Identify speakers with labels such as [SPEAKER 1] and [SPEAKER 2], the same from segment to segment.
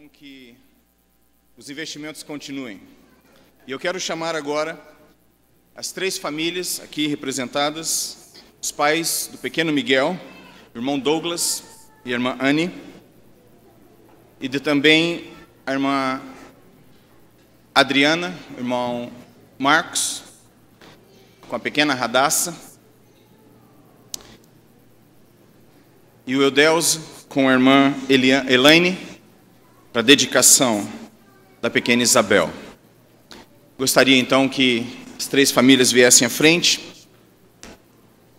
[SPEAKER 1] bom que os investimentos continuem. E eu quero chamar agora as três famílias aqui representadas, os pais do pequeno Miguel, o irmão Douglas e a irmã Anne, e também a irmã Adriana, o irmão Marcos, com a pequena Radassa, e o Eudelso com a irmã Elaine, para a dedicação da pequena Isabel. Gostaria então que as três famílias viessem à frente.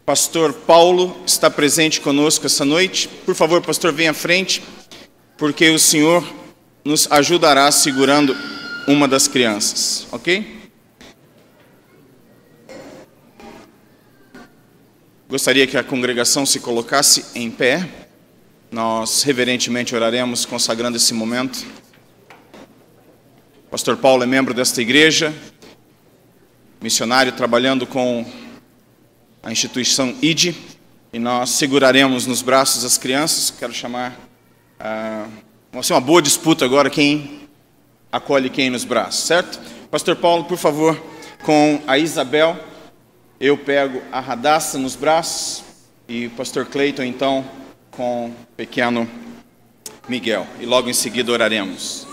[SPEAKER 1] Pastor Paulo está presente conosco essa noite. Por favor, pastor, venha à frente, porque o senhor nos ajudará segurando uma das crianças, ok? Gostaria que a congregação se colocasse em pé. Nós reverentemente oraremos consagrando esse momento. Pastor Paulo é membro desta igreja, missionário trabalhando com a instituição ID, e nós seguraremos nos braços as crianças. Quero chamar, vai ser uma boa disputa agora quem acolhe quem nos braços, certo? Pastor Paulo, por favor, com a Isabel, eu pego a Radassa nos braços, e o pastor Cleiton então com o pequeno Miguel, e logo em seguida oraremos.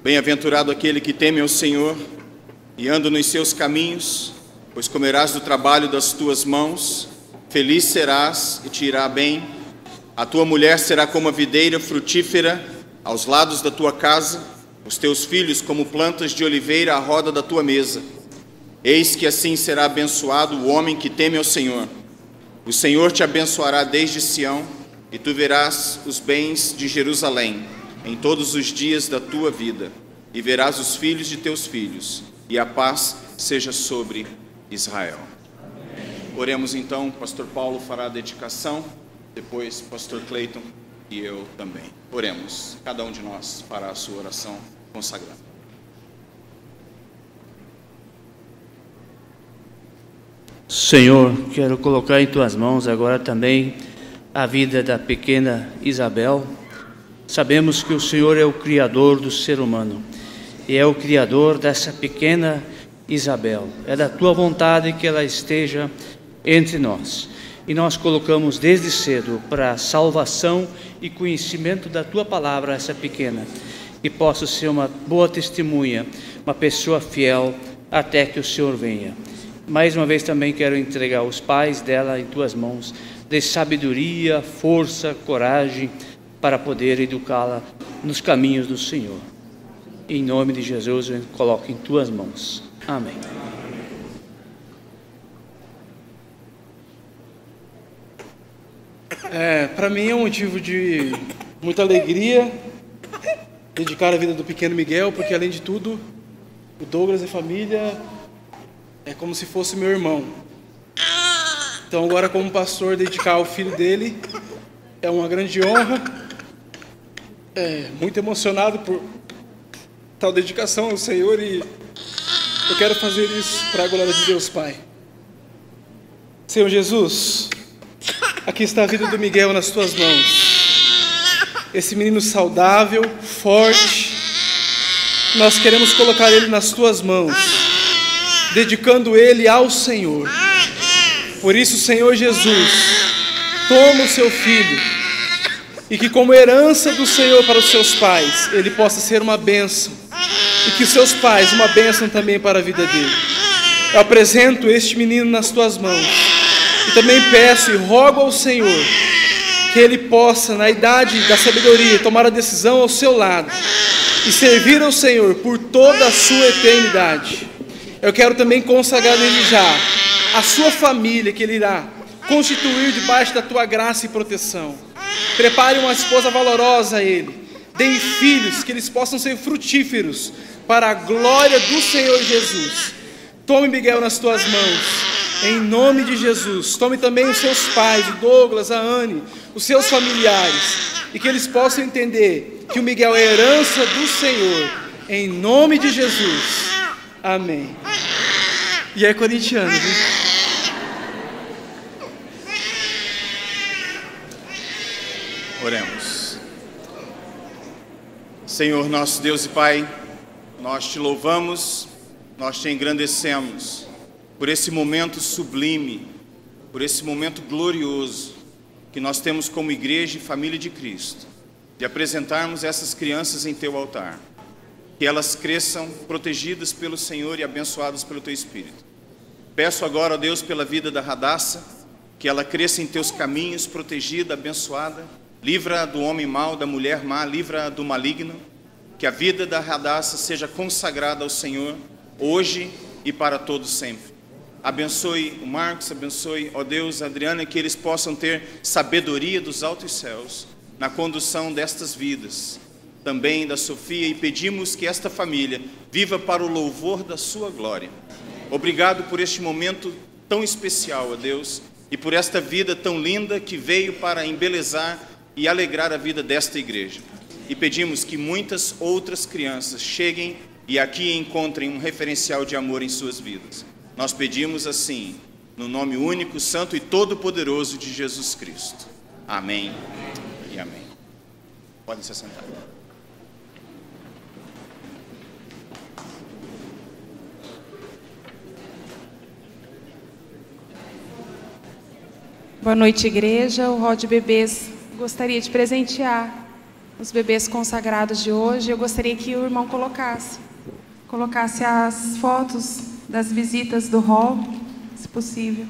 [SPEAKER 1] Bem-aventurado aquele que teme ao Senhor e anda nos seus caminhos, pois comerás do trabalho das tuas mãos. Feliz serás e te irá bem. A tua mulher será como a videira frutífera aos lados da tua casa, os teus filhos como plantas de oliveira à roda da tua mesa. Eis que assim será abençoado o homem que teme ao Senhor. O Senhor te abençoará desde Sião, e tu verás os bens de Jerusalém em todos os dias da tua vida, e verás os filhos de teus filhos, e a paz seja sobre Israel. Oremos então. Pastor Paulo fará a dedicação, depois pastor Cleiton e eu também. Oremos. Cada um de nós fará a sua oração consagrada.
[SPEAKER 2] Senhor, quero colocar em tuas mãos agora também a vida da pequena Isabel. Sabemos que o Senhor é o Criador do ser humano e é o Criador dessa pequena Isabel. É da tua vontade que ela esteja entre nós. E nós colocamos desde cedo para salvação e conhecimento da tua palavra essa pequena, que possa ser uma boa testemunha, uma pessoa fiel até que o Senhor venha. Mais uma vez também quero entregar os pais dela em tuas mãos, de sabedoria, força, coragem, para poder educá-la nos caminhos do Senhor. Em nome de Jesus, eu coloco em tuas mãos. Amém.
[SPEAKER 3] Para mim é um motivo de muita alegria dedicar a vida do pequeno Miguel, porque além de tudo, o Douglas e a família é como se fosse meu irmão. Então agora, como pastor, dedicar ao filho dele é uma grande honra. Muito emocionado por tal dedicação ao Senhor, e eu quero fazer isso para a glória de Deus Pai. Senhor Jesus, aqui está a vida do Miguel nas tuas mãos. Esse menino saudável, forte, nós queremos colocar ele nas tuas mãos, dedicando ele ao Senhor. Por isso, Senhor Jesus, toma o seu filho, e que como herança do Senhor para os seus pais, ele possa ser uma bênção, e que os seus pais uma bênção também para a vida dele. Eu apresento este menino nas tuas mãos, e também peço e rogo ao Senhor que ele possa, na idade da sabedoria, tomar a decisão ao seu lado e servir ao Senhor por toda a sua eternidade. Eu quero também consagrar nele já a sua família, que ele irá constituir debaixo da tua graça e proteção. Prepare uma esposa valorosa a ele. Dê filhos que eles possam ser frutíferos para a glória do Senhor Jesus. Tome Miguel nas tuas mãos, em nome de Jesus. Tome também os seus pais, o Douglas, a Anne, os seus familiares. e que eles possam entender que o Miguel é herança do Senhor, em nome de Jesus. Amém. E é corintiano, viu?
[SPEAKER 1] Oremos. Senhor nosso Deus e Pai, nós te louvamos, nós te engrandecemos por esse momento sublime, por esse momento glorioso que nós temos como igreja e família de Cristo, de apresentarmos essas crianças em teu altar, que elas cresçam protegidas pelo Senhor e abençoadas pelo teu Espírito. Peço agora, ó Deus, pela vida da Radassa, que ela cresça em teus caminhos, protegida, abençoada. Livra do homem mau, da mulher má, livra do maligno. Que a vida da Radassa seja consagrada ao Senhor, hoje e para todos sempre. Abençoe o Marcos, abençoe, ó Deus, a Adriana, que eles possam ter sabedoria dos altos céus na condução destas vidas, também da Sofia, e pedimos que esta família viva para o louvor da sua glória. Obrigado por este momento tão especial, ó Deus, e por esta vida tão linda que veio para embelezar e alegrar a vida desta igreja. E pedimos que muitas outras crianças cheguem e aqui encontrem um referencial de amor em suas vidas. Nós pedimos assim, no nome único, santo e todo-poderoso de Jesus Cristo. Amém e amém. Podem se sentar.
[SPEAKER 4] Boa noite, igreja. O Rod Bebês gostaria de presentear os bebês consagrados de hoje. Eu gostaria que o irmão colocasse as fotos das visitas do hall, se possível.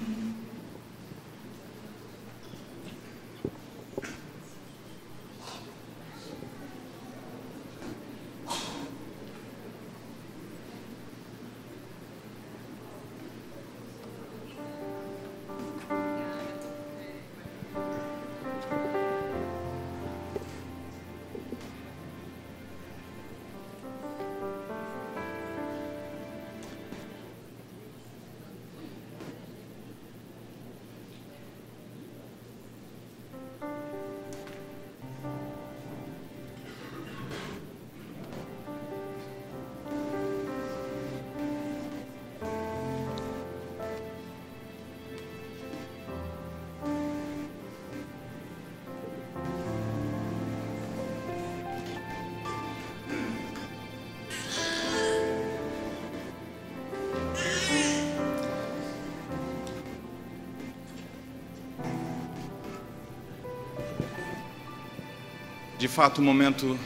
[SPEAKER 1] De fato, um momento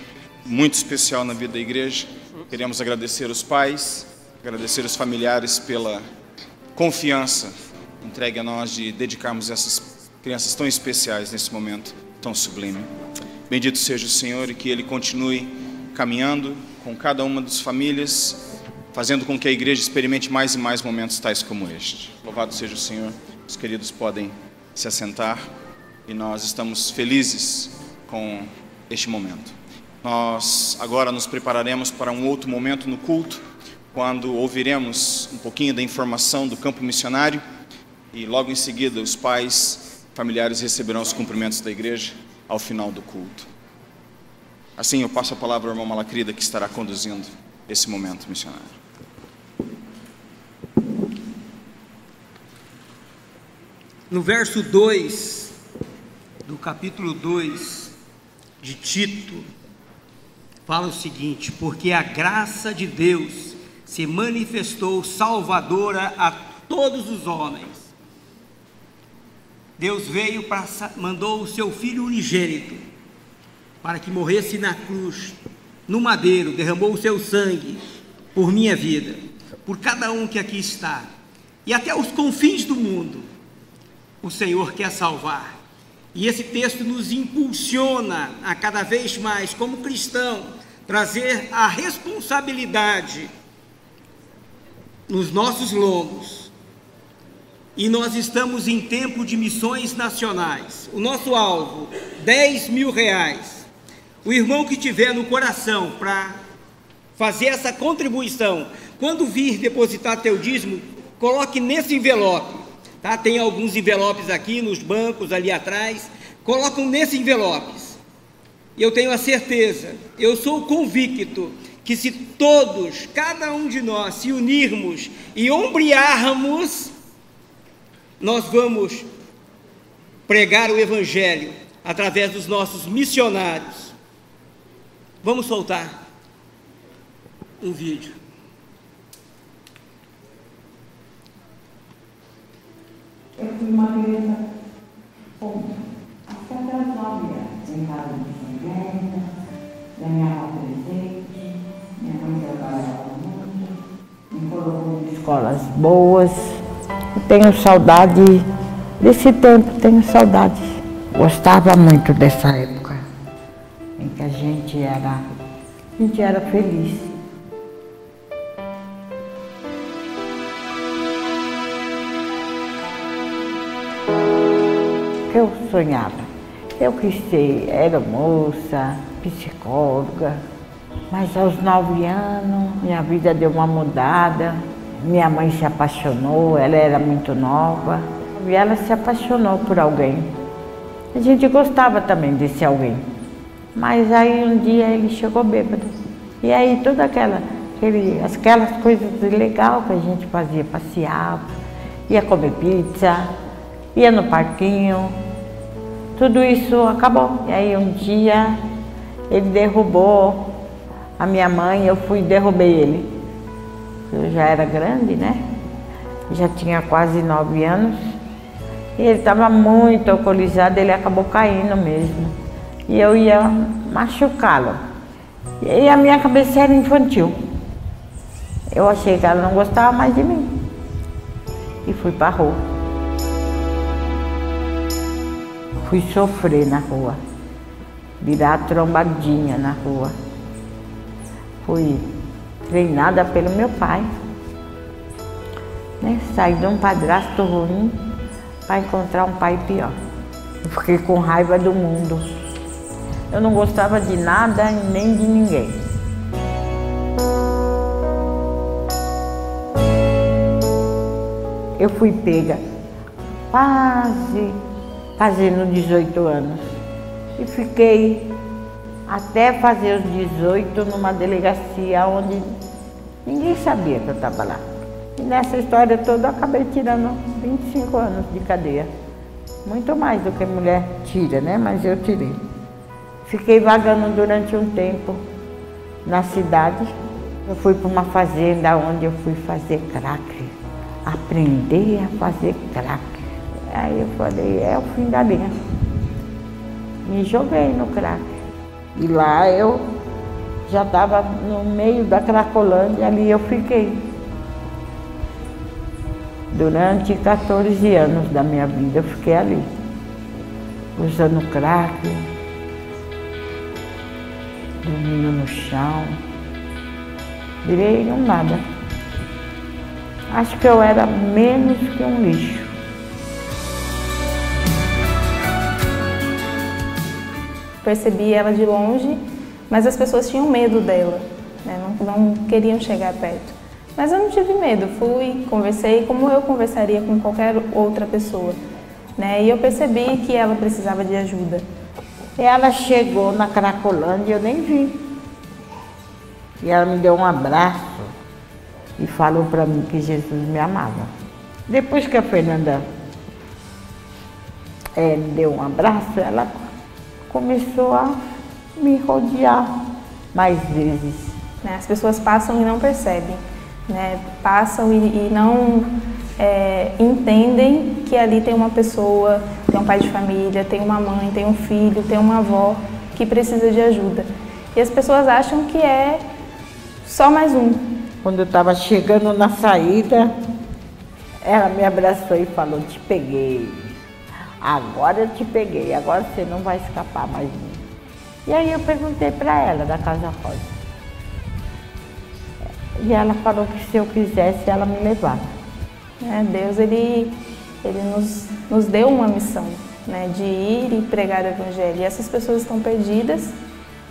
[SPEAKER 1] muito especial na vida da igreja. Queremos agradecer os pais, agradecer os familiares pela confiança entregue a nós de dedicarmos essas crianças tão especiais nesse momento tão sublime. Bendito seja o Senhor e que Ele continue caminhando com cada uma das famílias, fazendo com que a igreja experimente mais e mais momentos tais como este. Louvado seja o Senhor. Os queridos podem se assentar e nós estamos felizes com este momento. Nós agora nos prepararemos para um outro momento no culto, quando ouviremos um pouquinho da informação do campo missionário e logo em seguida os pais familiares receberão os cumprimentos da igreja ao final do culto. Assim eu passo a palavra ao irmão Malacrida, que estará conduzindo esse momento missionário.
[SPEAKER 5] No verso 2 do capítulo 2 de Tito, fala o seguinte: porque a graça de Deus se manifestou salvadora a todos os homens. Deus veio, mandou o seu Filho unigênito para que morresse na cruz, no madeiro, derramou o seu sangue por minha vida, por cada um que aqui está, e até os confins do mundo o Senhor quer salvar. E esse texto nos impulsiona a cada vez mais, como cristão, trazer a responsabilidade nos nossos lombos. E nós estamos em tempo de missões nacionais. O nosso alvo, R$10.000. O irmão que tiver no coração para fazer essa contribuição, quando vir depositar teu dízimo, coloque nesse envelope. Tá? Tem alguns envelopes aqui nos bancos, ali atrás. Colocam nesse envelopes. eu tenho a certeza, eu sou convicto, que se todos, cada um de nós, se unirmos e ombrearmos, nós vamos pregar o Evangelho através dos nossos missionários. Vamos soltar um vídeo.
[SPEAKER 6] Eu fui uma criança até as 9 anos, em casa de bicicleta, ganhava presente, minha mãe trabalhava muito, me colocou em escolas boas. Eu tenho saudade desse tempo, tenho saudade. Gostava muito dessa época em que a gente era feliz. Eu sonhava, eu quis ser aeromoça, psicóloga, mas aos 9 anos minha vida deu uma mudada, minha mãe se apaixonou, ela era muito nova, e ela se apaixonou por alguém. A gente gostava também desse alguém, mas aí um dia ele chegou bêbado, e aí todas aquelas coisas legais que a gente fazia, passeava, ia comer pizza, ia no parquinho, tudo isso acabou. E aí um dia ele derrubou a minha mãe, eu fui e derrubei ele. Eu já era grande, né? Já tinha quase 9 anos. E ele estava muito alcoolizado, ele acabou caindo mesmo. E eu ia machucá-lo. E a minha cabeça era infantil. Eu achei que ela não gostava mais de mim. E fui para a rua. Fui sofrer na rua, virar trombadinha na rua. Fui treinada pelo meu pai, né? Saí de um padrasto ruim para encontrar um pai pior. Eu fiquei com raiva do mundo. Eu não gostava de nada nem de ninguém. Eu fui pega quase fazendo 18 anos e fiquei até fazer os 18 numa delegacia onde ninguém sabia que eu estava lá. E nessa história toda eu acabei tirando 25 anos de cadeia. Muito mais do que mulher tira, né? Mas eu tirei. Fiquei vagando durante um tempo na cidade. Eu fui para uma fazenda onde eu fui fazer crack, aprender a fazer crack. Aí eu falei, é o fim da linha. Me joguei no crack. E lá eu já estava no meio da Cracolândia, ali eu fiquei. Durante 14 anos da minha vida eu fiquei ali, usando crack, dormindo no chão. Virei um nada. Acho que eu era menos que um lixo.
[SPEAKER 7] Percebi ela de longe, mas as pessoas tinham medo dela, né? Não queriam chegar perto. Mas eu não tive medo, fui, conversei como eu conversaria com qualquer outra pessoa, né? E eu percebi que ela precisava de ajuda.
[SPEAKER 6] Ela chegou na Cracolândia e eu nem vi. E ela me deu um abraço e falou para mim que Jesus me amava. Depois que a Fernanda me deu um abraço, ela começou a me rodear mais vezes.
[SPEAKER 7] As pessoas passam e não percebem, né? Passam e não entendem que ali tem uma pessoa, tem um pai de família, tem uma mãe, tem um filho, tem uma avó que precisa de ajuda. E as pessoas acham que é só mais um.
[SPEAKER 6] Quando eu estava chegando na saída, ela me abraçou e falou, te peguei. Agora eu te peguei, agora você não vai escapar mais de mim. E aí eu perguntei para ela, da Casa Rosa. E ela falou que se eu quisesse, ela me levava.
[SPEAKER 7] Deus, ele nos deu uma missão, né, de ir e pregar o Evangelho. E essas pessoas estão perdidas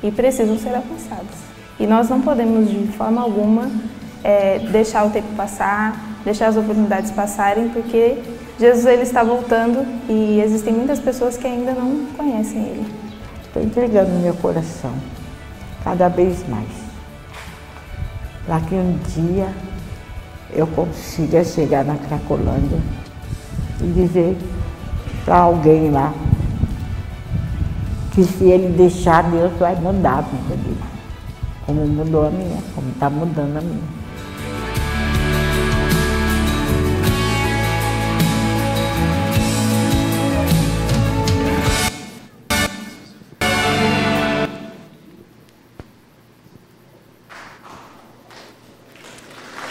[SPEAKER 7] e precisam ser alcançadas. E nós não podemos, de forma alguma, deixar o tempo passar, deixar as oportunidades passarem, porque Jesus ele está voltando e existem muitas pessoas que ainda não conhecem Ele.
[SPEAKER 6] Estou entregando meu coração, cada vez mais. Para que um dia eu consiga chegar na Cracolândia e dizer para alguém lá que se ele deixar, Deus vai mudar a vida dele. Como mudou a minha, como está mudando a minha.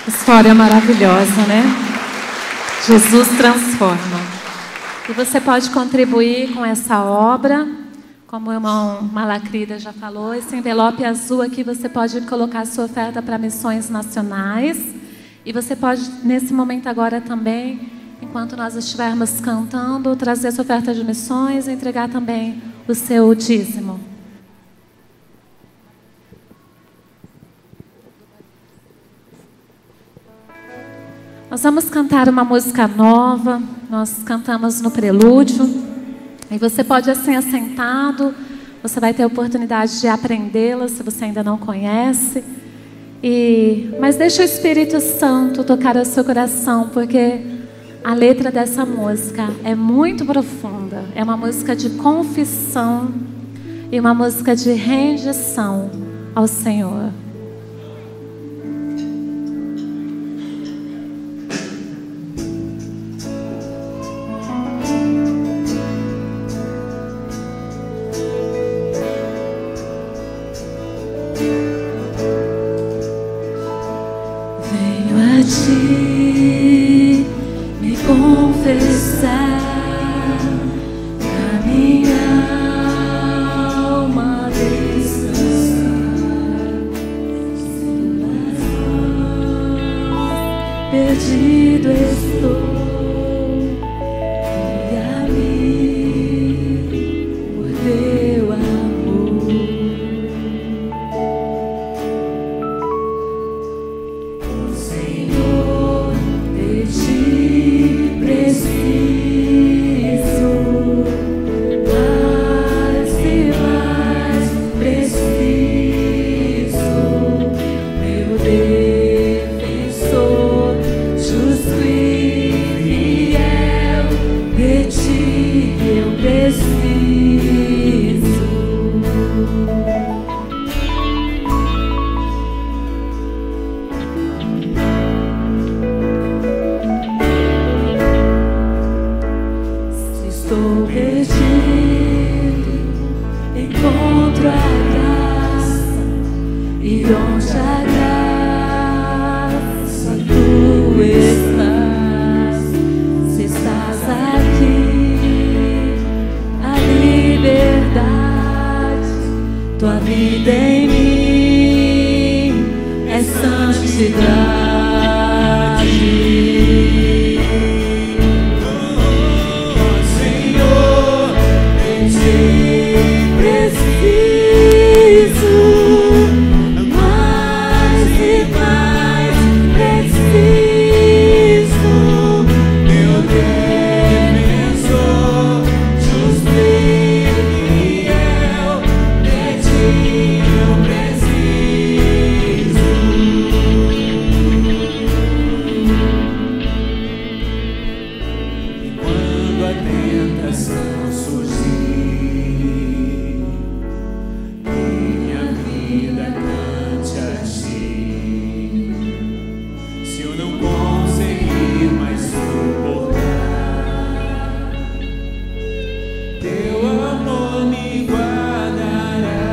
[SPEAKER 8] História maravilhosa, né? Jesus transforma. E você pode contribuir com essa obra, como o irmão Malacrida já falou, esse envelope azul aqui você pode colocar a sua oferta para missões nacionais. E você pode, nesse momento agora também, enquanto nós estivermos cantando, trazer a sua oferta de missões e entregar também o seu dízimo. Nós vamos cantar uma música nova, nós cantamos no prelúdio, e você pode assim assentado, você vai ter a oportunidade de aprendê-la se você ainda não conhece, mas deixa o Espírito Santo tocar o seu coração, porque a letra dessa música é muito profunda, é uma música de confissão e uma música de rendição ao Senhor.
[SPEAKER 9] Me confessar pra minha alma descansar, perdido estou e a mim por teu amor. Senhor, de ti preciso, mais e mais preciso, meu defensor, justo e fiel, de ti eu preciso. Estou perdido, encontro a graça, e onde a graça tu estás, se estás aqui, a liberdade, tua vida em mim é santidade. Preciso, mais e mais preciso, meu defensor, justo e fiel, de ti eu preciso. E quando a tentação surgir, minha vida cante a ti. Se eu não conseguir mais suportar, teu amor me guardará.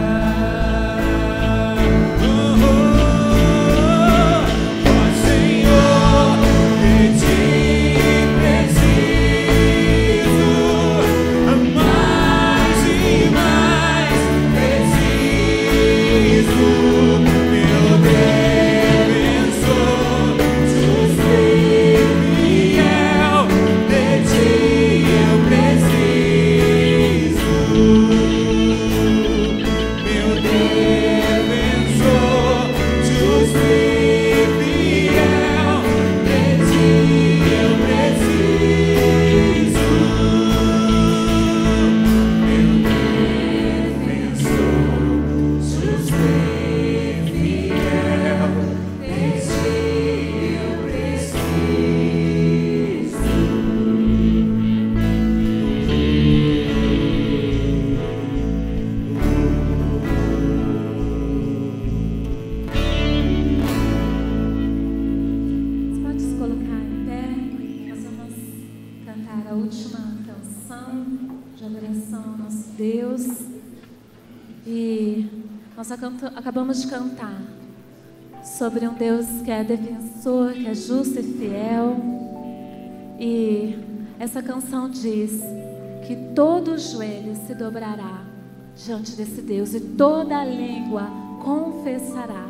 [SPEAKER 8] Nós acabamos de cantar sobre um Deus que é defensor, que é justo e fiel. E essa canção diz que todo joelho se dobrará diante desse Deus e toda língua confessará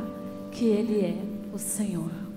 [SPEAKER 8] que Ele é o Senhor.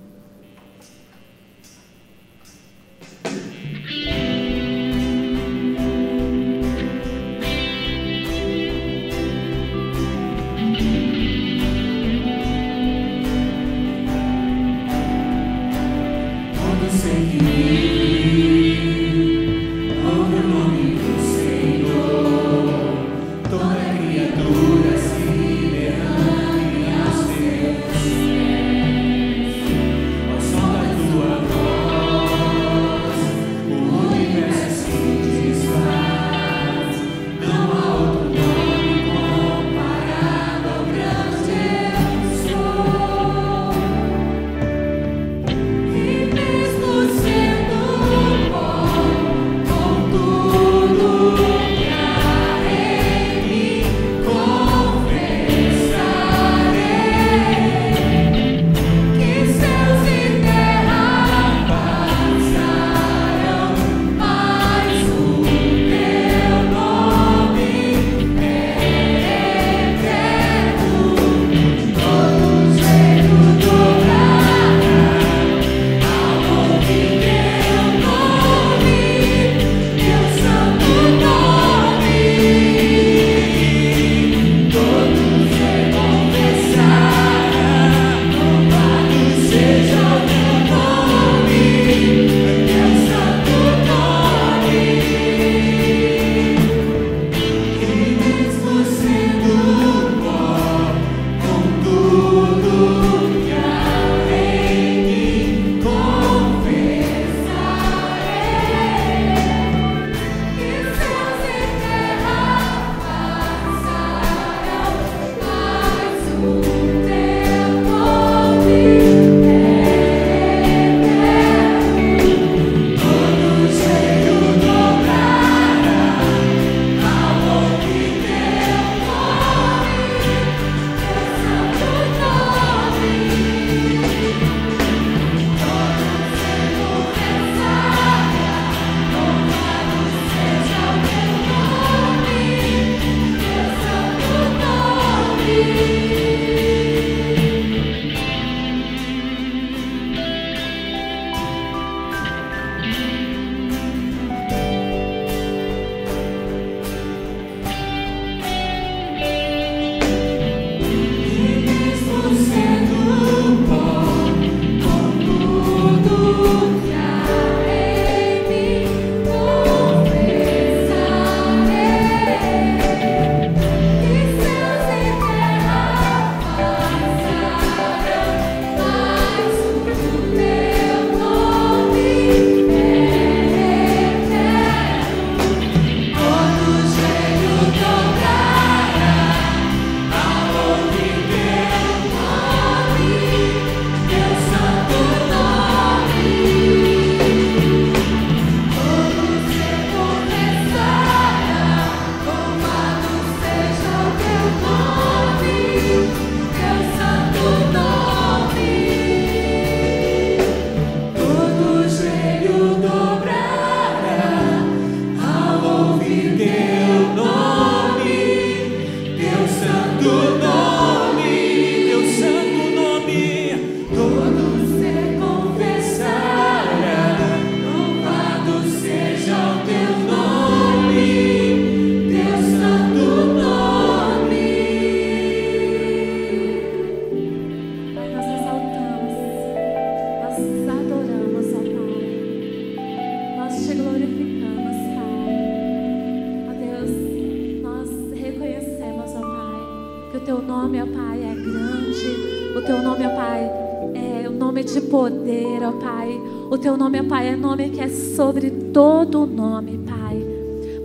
[SPEAKER 8] nome, ó Pai, é grande. O Teu nome, ó Pai, é o nome de poder, ó Pai. O Teu nome, ó Pai, é nome que é sobre todo o nome, Pai.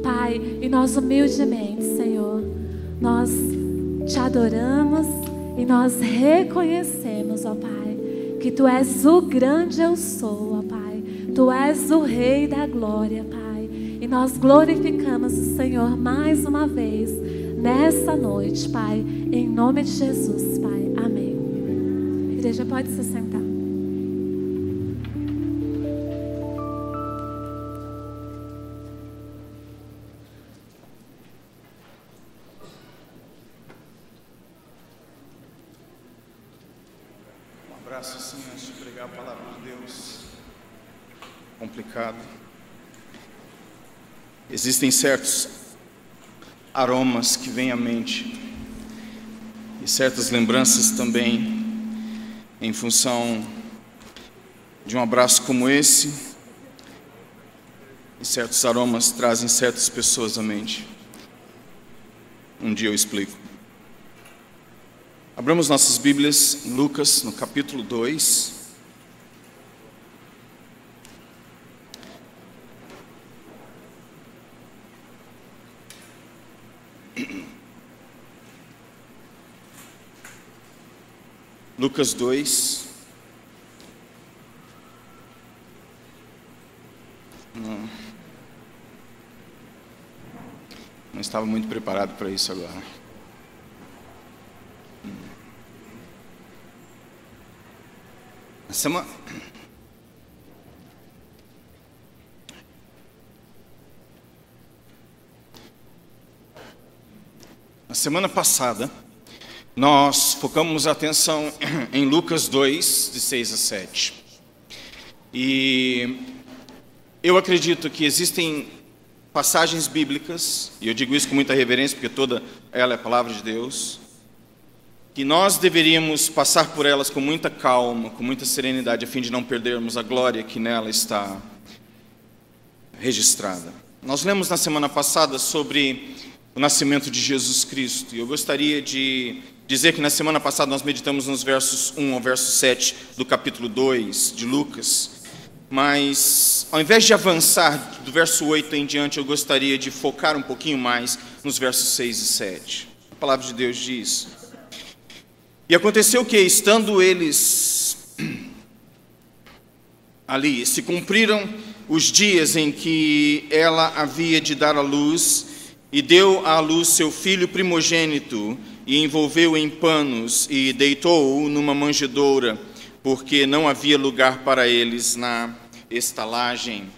[SPEAKER 8] Pai, e nós humildemente, Senhor, nós Te adoramos e nós reconhecemos, ó Pai, que Tu és o grande eu sou, ó Pai. Tu és o Rei da glória, Pai. E nós glorificamos o Senhor mais uma vez nessa noite, Pai, em nome de Jesus, Pai. Amém. A igreja pode se sentar.
[SPEAKER 1] Um abraço assim antes de pregar a palavra de Deus. Complicado. Existem certos aromas que vêm à mente e certas lembranças também em função de um abraço como esse, e certos aromas trazem certas pessoas à mente. Um dia eu explico. Abramos nossas Bíblias em Lucas, no capítulo 2. Lucas 2. Não estava muito preparado para isso agora. Na semana passada, nós focamos a atenção em Lucas 2, de 6 a 7. E eu acredito que existem passagens bíblicas, e eu digo isso com muita reverência, porque toda ela é a palavra de Deus, que nós deveríamos passar por elas com muita calma, com muita serenidade, a fim de não perdermos a glória que nela está registrada. Nós lemos na semana passada sobre o nascimento de Jesus Cristo, e eu gostaria de dizer que na semana passada nós meditamos nos versos 1 ao verso 7 do capítulo 2 de Lucas, mas ao invés de avançar do verso 8 em diante, eu gostaria de focar um pouquinho mais nos versos 6 e 7. A palavra de Deus diz: e aconteceu que, estando eles ali, se cumpriram os dias em que ela havia de dar à luz, e deu à luz seu filho primogênito, e envolveu-o em panos, e deitou-o numa manjedoura, porque não havia lugar para eles na estalagem.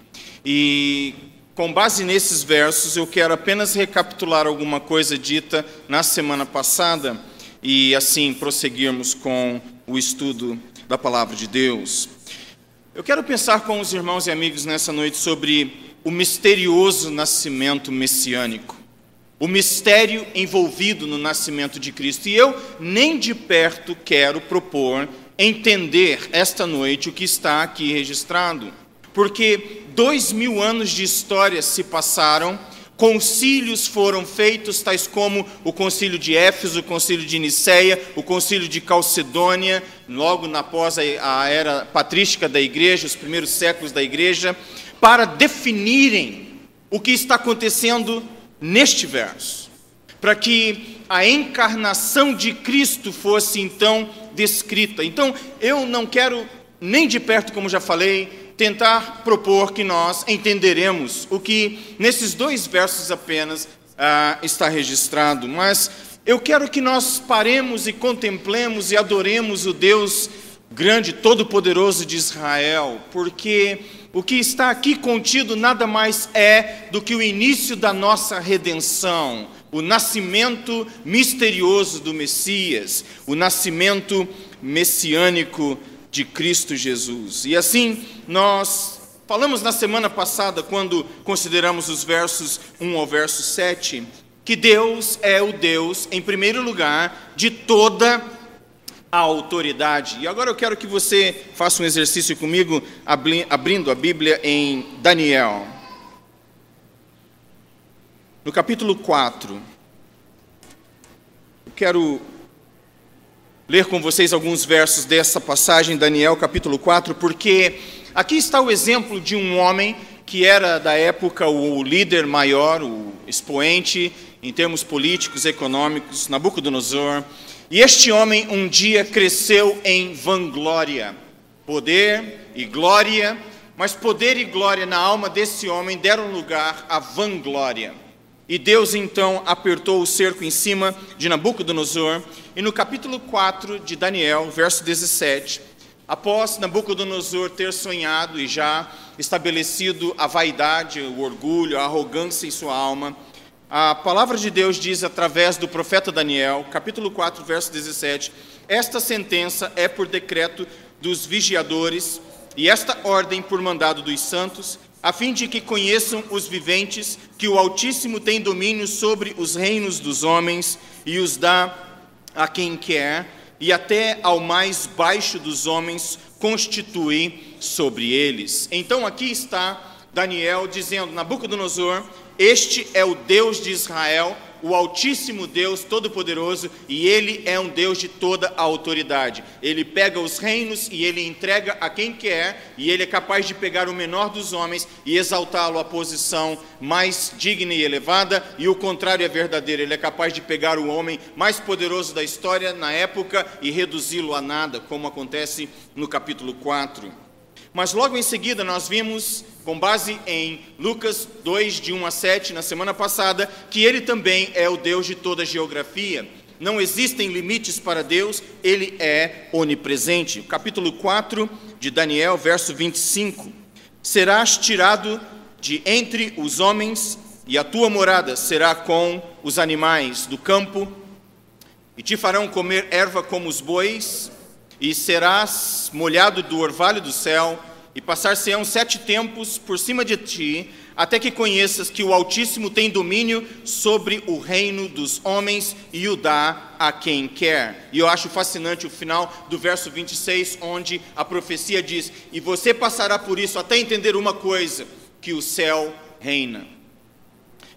[SPEAKER 1] E com base nesses versos, eu quero apenas recapitular alguma coisa dita na semana passada, e assim prosseguirmos com o estudo da palavra de Deus. Eu quero pensar com os irmãos e amigos nessa noite sobre o misterioso nascimento messiânico, o mistério envolvido no nascimento de Cristo. E eu nem de perto quero propor entender esta noite o que está aqui registrado, porque 2000 anos de história se passaram. Concílios foram feitos, tais como o concílio de Éfeso, o concílio de Niceia, o concílio de Calcedônia, logo após a era patrística da igreja, os primeiros séculos da igreja, para definirem o que está acontecendo neste verso, para que a encarnação de Cristo fosse então descrita. Então, eu não quero nem de perto, como já falei, tentar propor que nós entenderemos o que nesses 2 versos apenas está registrado, mas eu quero que nós paremos e contemplemos e adoremos o Deus grande, todo-poderoso de Israel, porque o que está aqui contido nada mais é do que o início da nossa redenção, o nascimento misterioso do Messias, o nascimento messiânico de Cristo Jesus. E assim, nós falamos na semana passada, quando consideramos os versos 1 ao verso 7, que Deus é o Deus, em primeiro lugar, de toda a autoridade. E agora eu quero que você faça um exercício comigo, abrindo a Bíblia em Daniel. No capítulo 4, eu quero ler com vocês alguns versos dessa passagem, Daniel capítulo 4, porque aqui está o exemplo de um homem que era da época o líder maior, o expoente em termos políticos, econômicos, Nabucodonosor. E este homem um dia cresceu em vanglória, poder e glória, mas poder e glória na alma desse homem deram lugar à vanglória. E Deus então apertou o cerco em cima de Nabucodonosor. E no capítulo 4 de Daniel, verso 17, após Nabucodonosor ter sonhado e já estabelecido a vaidade, o orgulho, a arrogância em sua alma, a palavra de Deus diz através do profeta Daniel, capítulo 4, verso 17, esta sentença é por decreto dos vigiadores e esta ordem por mandado dos santos, a fim de que conheçam os viventes que o Altíssimo tem domínio sobre os reinos dos homens e os dá a quem quer, e até ao mais baixo dos homens constitui sobre eles. Então aqui está Daniel dizendo: Nabucodonosor, este é o Deus de Israel, o Altíssimo Deus Todo-Poderoso, e Ele é um Deus de toda a autoridade. Ele pega os reinos e Ele entrega a quem quer, e Ele é capaz de pegar o menor dos homens e exaltá-lo à posição mais digna e elevada, e o contrário é verdadeiro. Ele é capaz de pegar o homem mais poderoso da história na época e reduzi-lo a nada, como acontece no capítulo 4. Mas logo em seguida nós vimos, com base em Lucas 2, de 1 a 7, na semana passada, que Ele também é o Deus de toda a geografia. Não existem limites para Deus, Ele é onipresente. Capítulo 4 de Daniel, verso 25. Serás tirado de entre os homens, e a tua morada será com os animais do campo, e te farão comer erva como os bois, e serás molhado do orvalho do céu, e passar-se-ão 7 tempos por cima de ti, até que conheças que o Altíssimo tem domínio sobre o reino dos homens e o dá a quem quer. E eu acho fascinante o final do verso 26, onde a profecia diz: e você passará por isso até entender uma coisa, que o céu reina.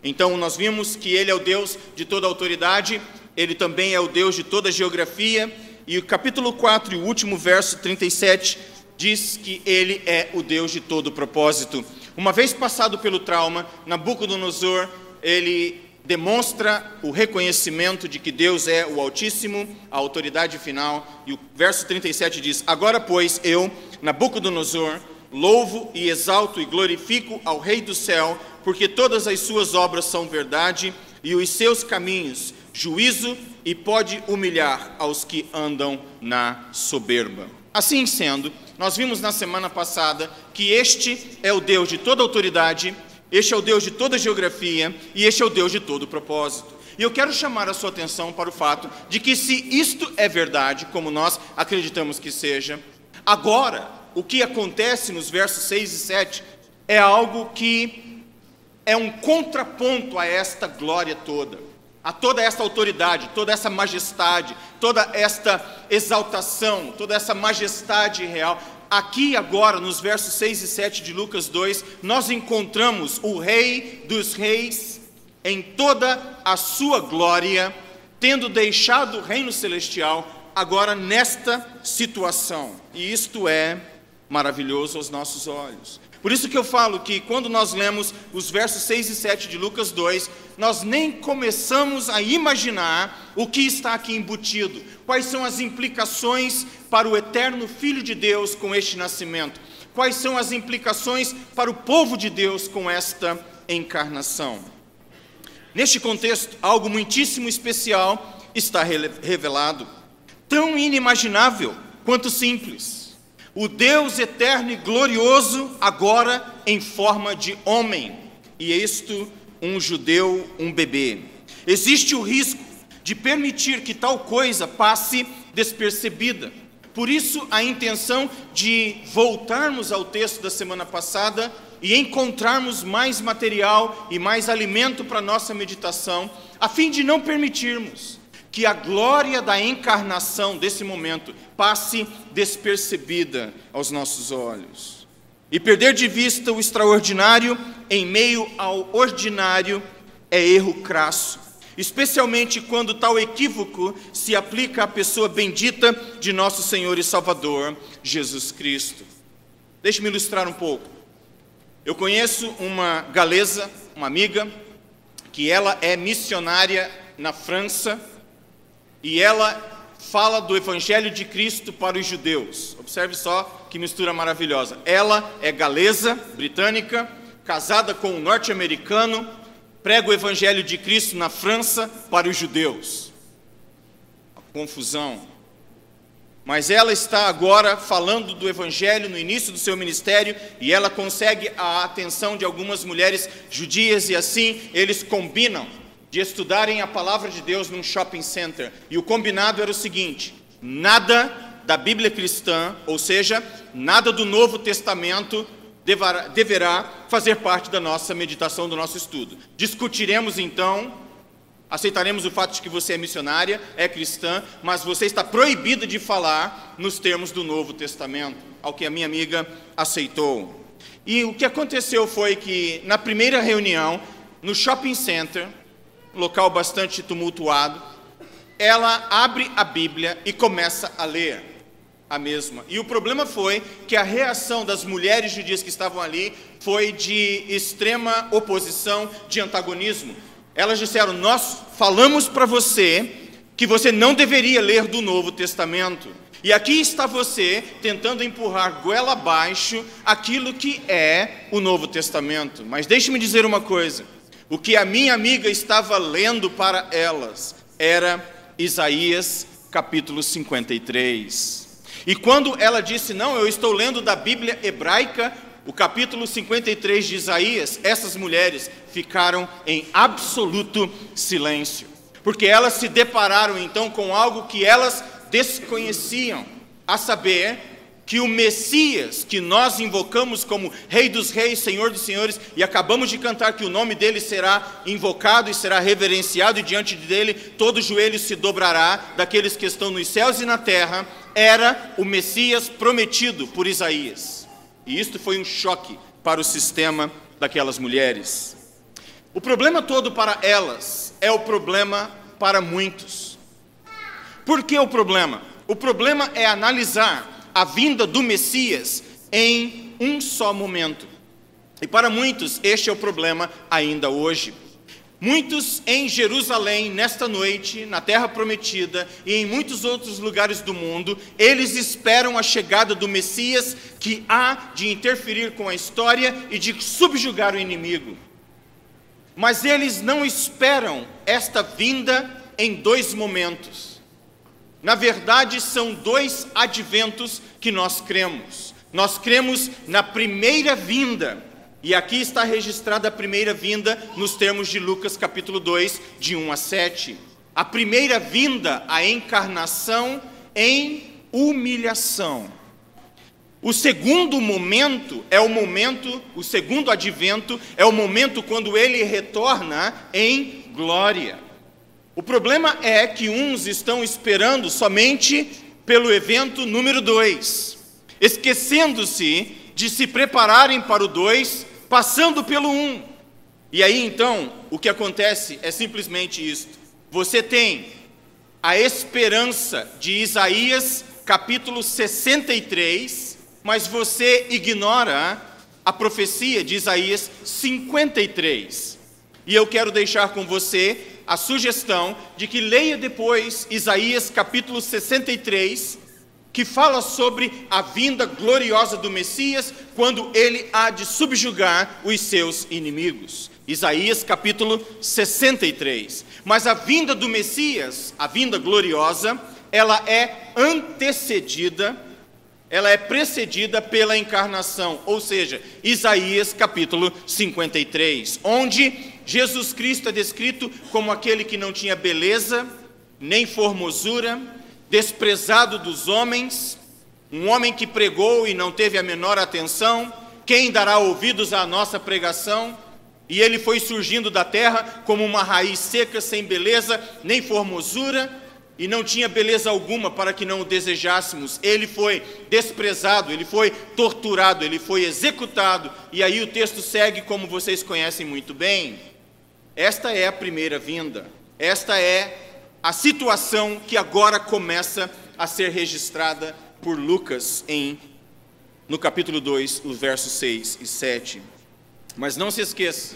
[SPEAKER 1] Então nós vimos que Ele é o Deus de toda a autoridade, Ele também é o Deus de toda a geografia. E o capítulo 4 e o último verso 37 diz que Ele é o Deus de todo o propósito. Uma vez passado pelo trauma, Nabucodonosor, ele demonstra o reconhecimento de que Deus é o Altíssimo, a autoridade final. E o verso 37 diz: agora, pois, eu, Nabucodonosor, louvo e exalto e glorifico ao Rei do céu, porque todas as suas obras são verdade e os seus caminhos juízo, e pode humilhar aos que andam na soberba. Assim sendo, nós vimos na semana passada que este é o Deus de toda autoridade, este é o Deus de toda geografia e este é o Deus de todo propósito. E eu quero chamar a sua atenção para o fato de que, se isto é verdade, como nós acreditamos que seja, agora, o que acontece nos versos 6 e 7 é algo que é um contraponto a esta glória toda, a toda esta autoridade, toda essa majestade, toda esta exaltação, toda essa majestade real. Aqui agora, nos versos 6 e 7 de Lucas 2, nós encontramos o Rei dos Reis em toda a sua glória, tendo deixado o reino celestial, agora nesta situação. E isto é maravilhoso aos nossos olhos. Por isso que eu falo que quando nós lemos os versos 6 e 7 de Lucas 2, nós nem começamos a imaginar o que está aqui embutido, quais são as implicações para o eterno Filho de Deus com este nascimento, quais são as implicações para o povo de Deus com esta encarnação. Neste contexto, algo muitíssimo especial está revelado, tão inimaginável quanto simples. O Deus eterno e glorioso, agora em forma de homem, e isto um judeu, um bebê. Existe o risco de permitir que tal coisa passe despercebida. Por isso, a intenção de voltarmos ao texto da semana passada e encontrarmos mais material e mais alimento para a nossa meditação, a fim de não permitirmos que a glória da encarnação desse momento passe despercebida aos nossos olhos. E perder de vista o extraordinário em meio ao ordinário é erro crasso, especialmente quando tal equívoco se aplica à pessoa bendita de nosso Senhor e Salvador, Jesus Cristo. Deixe-me ilustrar um pouco. Eu conheço uma galesa, uma amiga, que ela é missionária na França, e ela fala do Evangelho de Cristo para os judeus. Observe só que mistura maravilhosa. Ela é galesa, britânica, casada com um norte-americano, prega o evangelho de Cristo na França para os judeus. Uma confusão. Mas ela está agora falando do evangelho no início do seu ministério e ela consegue a atenção de algumas mulheres judias e assim eles combinam de estudarem a palavra de Deus num shopping center. E o combinado era o seguinte: nada da Bíblia cristã, ou seja, nada do Novo Testamento deverá fazer parte da nossa meditação, do nosso estudo. Discutiremos então, aceitaremos o fato de que você é missionária, é cristã, mas você está proibida de falar nos termos do Novo Testamento, ao que a minha amiga aceitou. E o que aconteceu foi que, na primeira reunião, no shopping center, local bastante tumultuado, ela abre a Bíblia e começa a ler a mesma. E o problema foi que a reação das mulheres judias que estavam ali foi de extrema oposição, de antagonismo. Elas disseram: nós falamos para você que você não deveria ler do Novo Testamento. E aqui está você tentando empurrar goela abaixo aquilo que é o Novo Testamento. Mas deixe-me dizer uma coisa: o que a minha amiga estava lendo para elas era Isaías capítulo 53. E quando ela disse: não, eu estou lendo da Bíblia hebraica, o capítulo 53 de Isaías, essas mulheres ficaram em absoluto silêncio, porque elas se depararam então com algo que elas desconheciam, a saber, que o Messias, que nós invocamos como Rei dos Reis, Senhor dos Senhores, e acabamos de cantar que o nome dele será invocado e será reverenciado, e diante dele todo joelho se dobrará, daqueles que estão nos céus e na terra, era o Messias prometido por Isaías. E isto foi um choque para o sistema daquelas mulheres. O problema todo para elas é o problema para muitos. Por que o problema? O problema é analisar a vinda do Messias em um só momento. E para muitos este é o problema ainda hoje. Muitos em Jerusalém, nesta noite, na Terra Prometida e em muitos outros lugares do mundo, eles esperam a chegada do Messias que há de interferir com a história e de subjugar o inimigo. Mas eles não esperam esta vinda em dois momentos. Na verdade, são dois adventos que nós cremos. Nós cremos na primeira vinda. E aqui está registrada a primeira vinda nos termos de Lucas capítulo 2, de 1 a 7. A primeira vinda, a encarnação em humilhação. O segundo momento é o segundo advento é o momento quando ele retorna em glória. O problema é que uns estão esperando somente pelo evento número 2, esquecendo-se de se prepararem para o 2, passando pelo 1. E aí então, o que acontece é simplesmente isto. Você tem a esperança de Isaías capítulo 63, mas você ignora a profecia de Isaías 53. E eu quero deixar com você a sugestão de que leia depois Isaías capítulo 63, que fala sobre a vinda gloriosa do Messias, quando ele há de subjugar os seus inimigos. Isaías capítulo 63. Mas a vinda do Messias, a vinda gloriosa, ela é precedida pela encarnação, ou seja, Isaías capítulo 53, onde Jesus Cristo é descrito como aquele que não tinha beleza, nem formosura, desprezado dos homens, um homem que pregou e não teve a menor atenção. Quem dará ouvidos à nossa pregação? E ele foi surgindo da terra como uma raiz seca, sem beleza, nem formosura, e não tinha beleza alguma para que não o desejássemos. Ele foi desprezado, ele foi torturado, ele foi executado, e aí o texto segue como vocês conhecem muito bem. Esta é a primeira vinda, esta é a situação que agora começa a ser registrada por Lucas no capítulo 2, os versos 6 e 7. Mas não se esqueça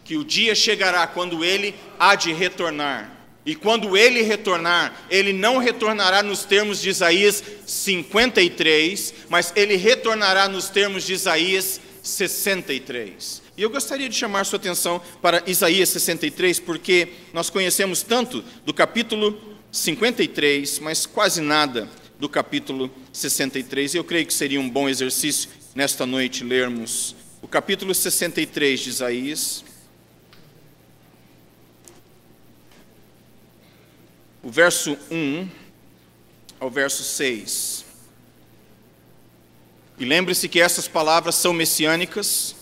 [SPEAKER 1] que o dia chegará quando ele há de retornar. E quando ele retornar, ele não retornará nos termos de Isaías 53, mas ele retornará nos termos de Isaías 63. E eu gostaria de chamar sua atenção para Isaías 63, porque nós conhecemos tanto do capítulo 53, mas quase nada do capítulo 63. Eu creio que seria um bom exercício nesta noite lermos o capítulo 63 de Isaías, o verso 1 ao verso 6. E lembre-se que essas palavras são messiânicas,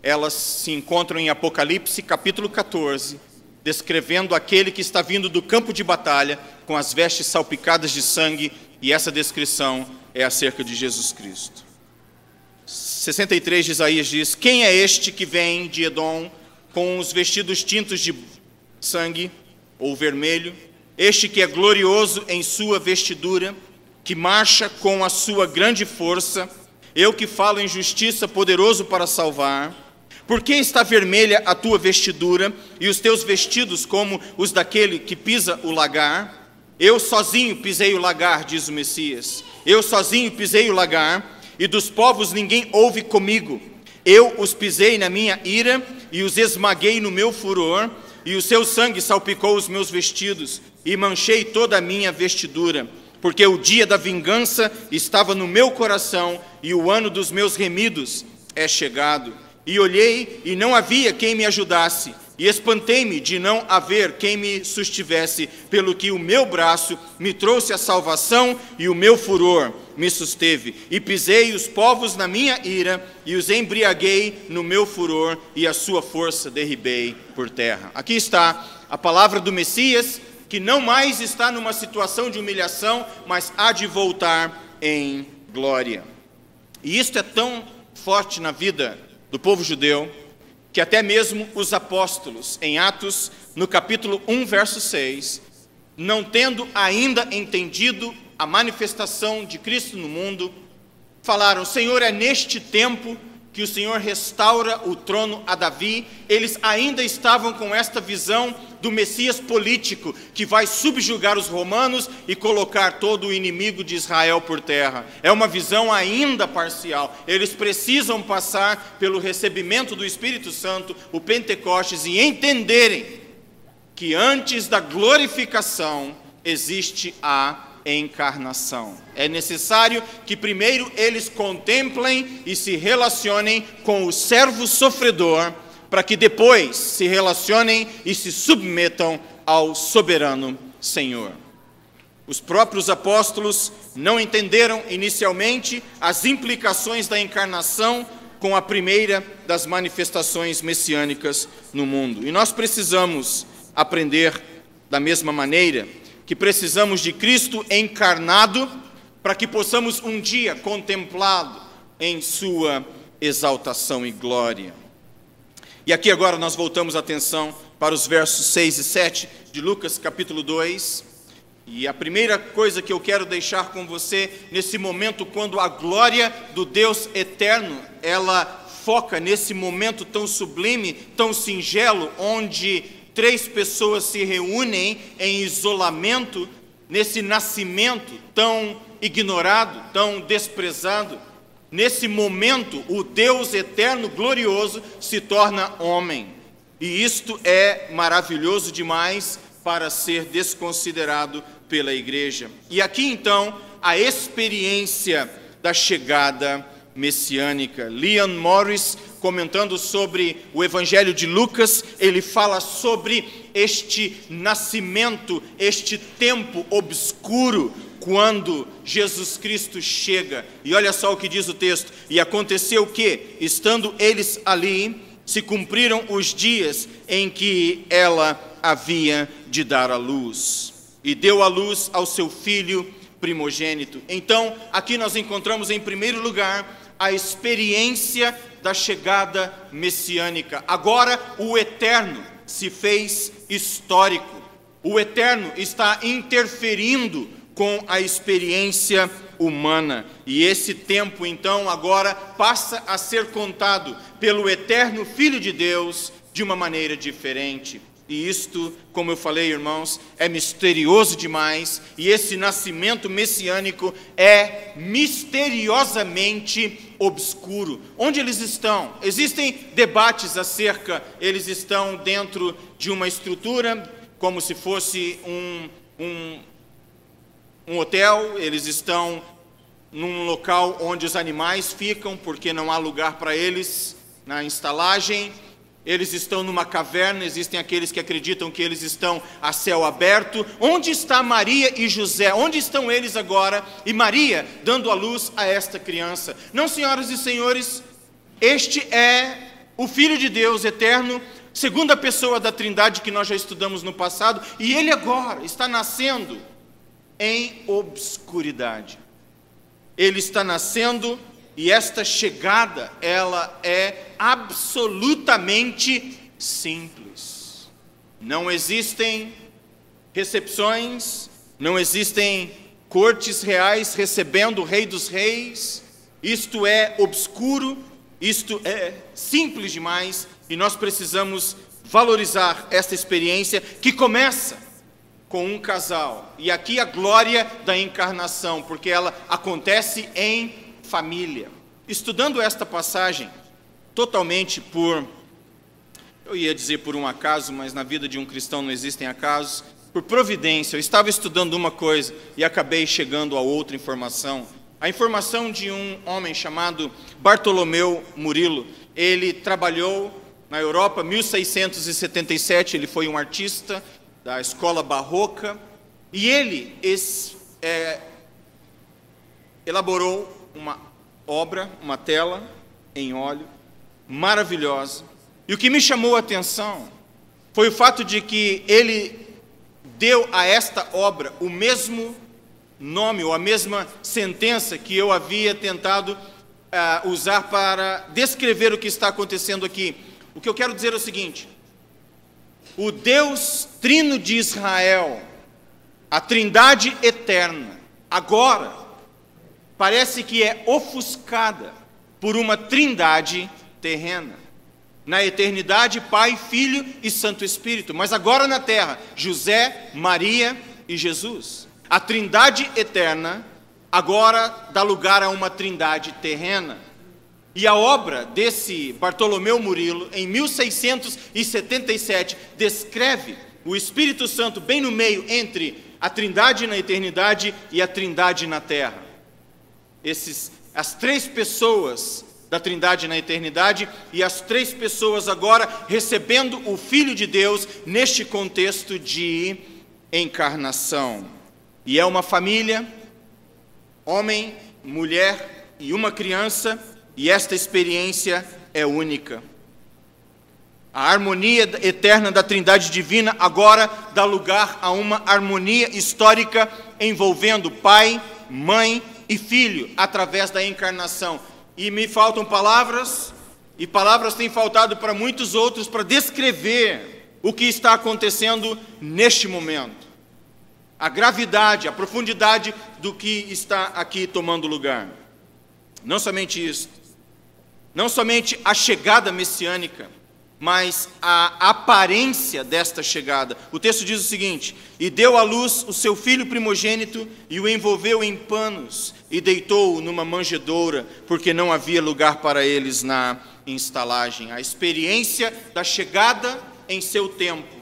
[SPEAKER 1] elas se encontram em Apocalipse capítulo 14, descrevendo aquele que está vindo do campo de batalha com as vestes salpicadas de sangue, e essa descrição é acerca de Jesus Cristo. 63 de Isaías diz: quem é este que vem de Edom com os vestidos tintos de sangue ou vermelho? Este que é glorioso em sua vestidura, que marcha com a sua grande força, eu que falo em justiça, poderoso para salvar. Por que está vermelha a tua vestidura e os teus vestidos como os daquele que pisa o lagar? Eu sozinho pisei o lagar, diz o Messias. Eu sozinho pisei o lagar, e dos povos ninguém ouve comigo. Eu os pisei na minha ira e os esmaguei no meu furor, e o seu sangue salpicou os meus vestidos, e manchei toda a minha vestidura, porque o dia da vingança estava no meu coração, e o ano dos meus remidos é chegado. E olhei, e não havia quem me ajudasse, e espantei-me de não haver quem me sustivesse, pelo que o meu braço me trouxe a salvação, e o meu furor me susteve. E pisei os povos na minha ira, e os embriaguei no meu furor, e a sua força derribei por terra. Aqui está a palavra do Messias, que não mais está numa situação de humilhação, mas há de voltar em glória. E isto é tão forte na vida do povo judeu, que até mesmo os apóstolos, em Atos, no capítulo 1, verso 6, não tendo ainda entendido a manifestação de Cristo no mundo, falaram: Senhor, é neste tempo que o Senhor restaura o trono a Davi. Eles ainda estavam com esta visão do Messias político, que vai subjugar os romanos e colocar todo o inimigo de Israel por terra. É uma visão ainda parcial. Eles precisam passar pelo recebimento do Espírito Santo, o Pentecostes, e entenderem que antes da glorificação existe a encarnação. É necessário que primeiro eles contemplem e se relacionem com o servo sofredor, para que depois se relacionem e se submetam ao soberano Senhor. Os próprios apóstolos não entenderam inicialmente as implicações da encarnação com a primeira das manifestações messiânicas no mundo. E nós precisamos aprender da mesma maneira que precisamos de Cristo encarnado para que possamos um dia contemplá-lo em sua exaltação e glória. E aqui agora nós voltamos a atenção para os versos 6 e 7 de Lucas capítulo 2. E a primeira coisa que eu quero deixar com você nesse momento, quando a glória do Deus eterno, ela foca nesse momento tão sublime, tão singelo, onde 3 pessoas se reúnem em isolamento, nesse nascimento tão ignorado, tão desprezado. Nesse momento, o Deus eterno, glorioso, se torna homem. E isto é maravilhoso demais para ser desconsiderado pela igreja. E aqui, então, a experiência da chegada messiânica. Leon Morris, comentando sobre o Evangelho de Lucas, ele fala sobre este nascimento, este tempo obscuro, quando Jesus Cristo chega. E olha só o que diz o texto: e aconteceu que, estando eles ali, se cumpriram os dias em que ela havia de dar à luz, e deu à luz ao seu filho primogênito. Então, aqui nós encontramos em primeiro lugar a experiência da chegada messiânica. Agora o eterno se fez histórico. O eterno está interferindo com a experiência humana. E esse tempo, então, agora passa a ser contado pelo eterno Filho de Deus de uma maneira diferente. E isto, como eu falei, irmãos, é misterioso demais. E esse nascimento messiânico é misteriosamente obscuro. Onde eles estão? Existem debates acerca, eles estão dentro de uma estrutura, como se fosse um hotel, eles estão num local onde os animais ficam, porque não há lugar para eles na estalagem. Eles estão numa caverna, existem aqueles que acreditam que eles estão a céu aberto. Onde está Maria e José? Onde estão eles agora? E Maria dando à luz a esta criança. Não, senhoras e senhores, este é o Filho de Deus eterno, segunda pessoa da Trindade que nós já estudamos no passado, e ele agora está nascendo em obscuridade. Ele está nascendo. E esta chegada, ela é absolutamente simples. Não existem recepções, não existem cortes reais recebendo o Rei dos Reis. Isto é obscuro, isto é simples demais, e nós precisamos valorizar esta experiência que começa com um casal. E aqui a glória da encarnação, porque ela acontece em família. Estudando esta passagem, totalmente eu ia dizer por um acaso, mas na vida de um cristão não existem acasos, por providência. Eu estava estudando uma coisa e acabei chegando a outra informação. A informação de um homem chamado Bartolomeu Murilo. Ele trabalhou na Europa, 1677, ele foi um artista da escola barroca, e ele elaborou uma obra, uma tela em óleo, maravilhosa. E o que me chamou a atenção foi o fato de que ele deu a esta obra o mesmo nome, ou a mesma sentença que eu havia tentado usar para descrever o que está acontecendo aqui. O que eu quero dizer é o seguinte: o Deus Trino de Israel, a Trindade eterna, agora parece que é ofuscada por uma trindade terrena. Na eternidade, Pai, Filho e Santo Espírito. Mas agora na terra, José, Maria e Jesus. A trindade eterna agora dá lugar a uma trindade terrena. E a obra desse Bartolomeu Murilo, em 1677, descreve o Espírito Santo bem no meio entre a trindade na eternidade e a trindade na terra. As três pessoas da Trindade na eternidade e as três pessoas agora recebendo o Filho de Deus neste contexto de encarnação. E é uma família, homem, mulher e uma criança, e esta experiência é única. A harmonia eterna da Trindade divina agora dá lugar a uma harmonia histórica envolvendo Pai, Mãe e Filho, através da encarnação. E me faltam palavras, e palavras têm faltado para muitos outros, para descrever o que está acontecendo neste momento. A gravidade, a profundidade do que está aqui tomando lugar. Não somente isso, não somente a chegada messiânica, mas a aparência desta chegada. O texto diz o seguinte: e deu à luz o seu filho primogênito, e o envolveu em panos, e deitou-o numa manjedoura, porque não havia lugar para eles na estalagem. A experiência da chegada em seu tempo,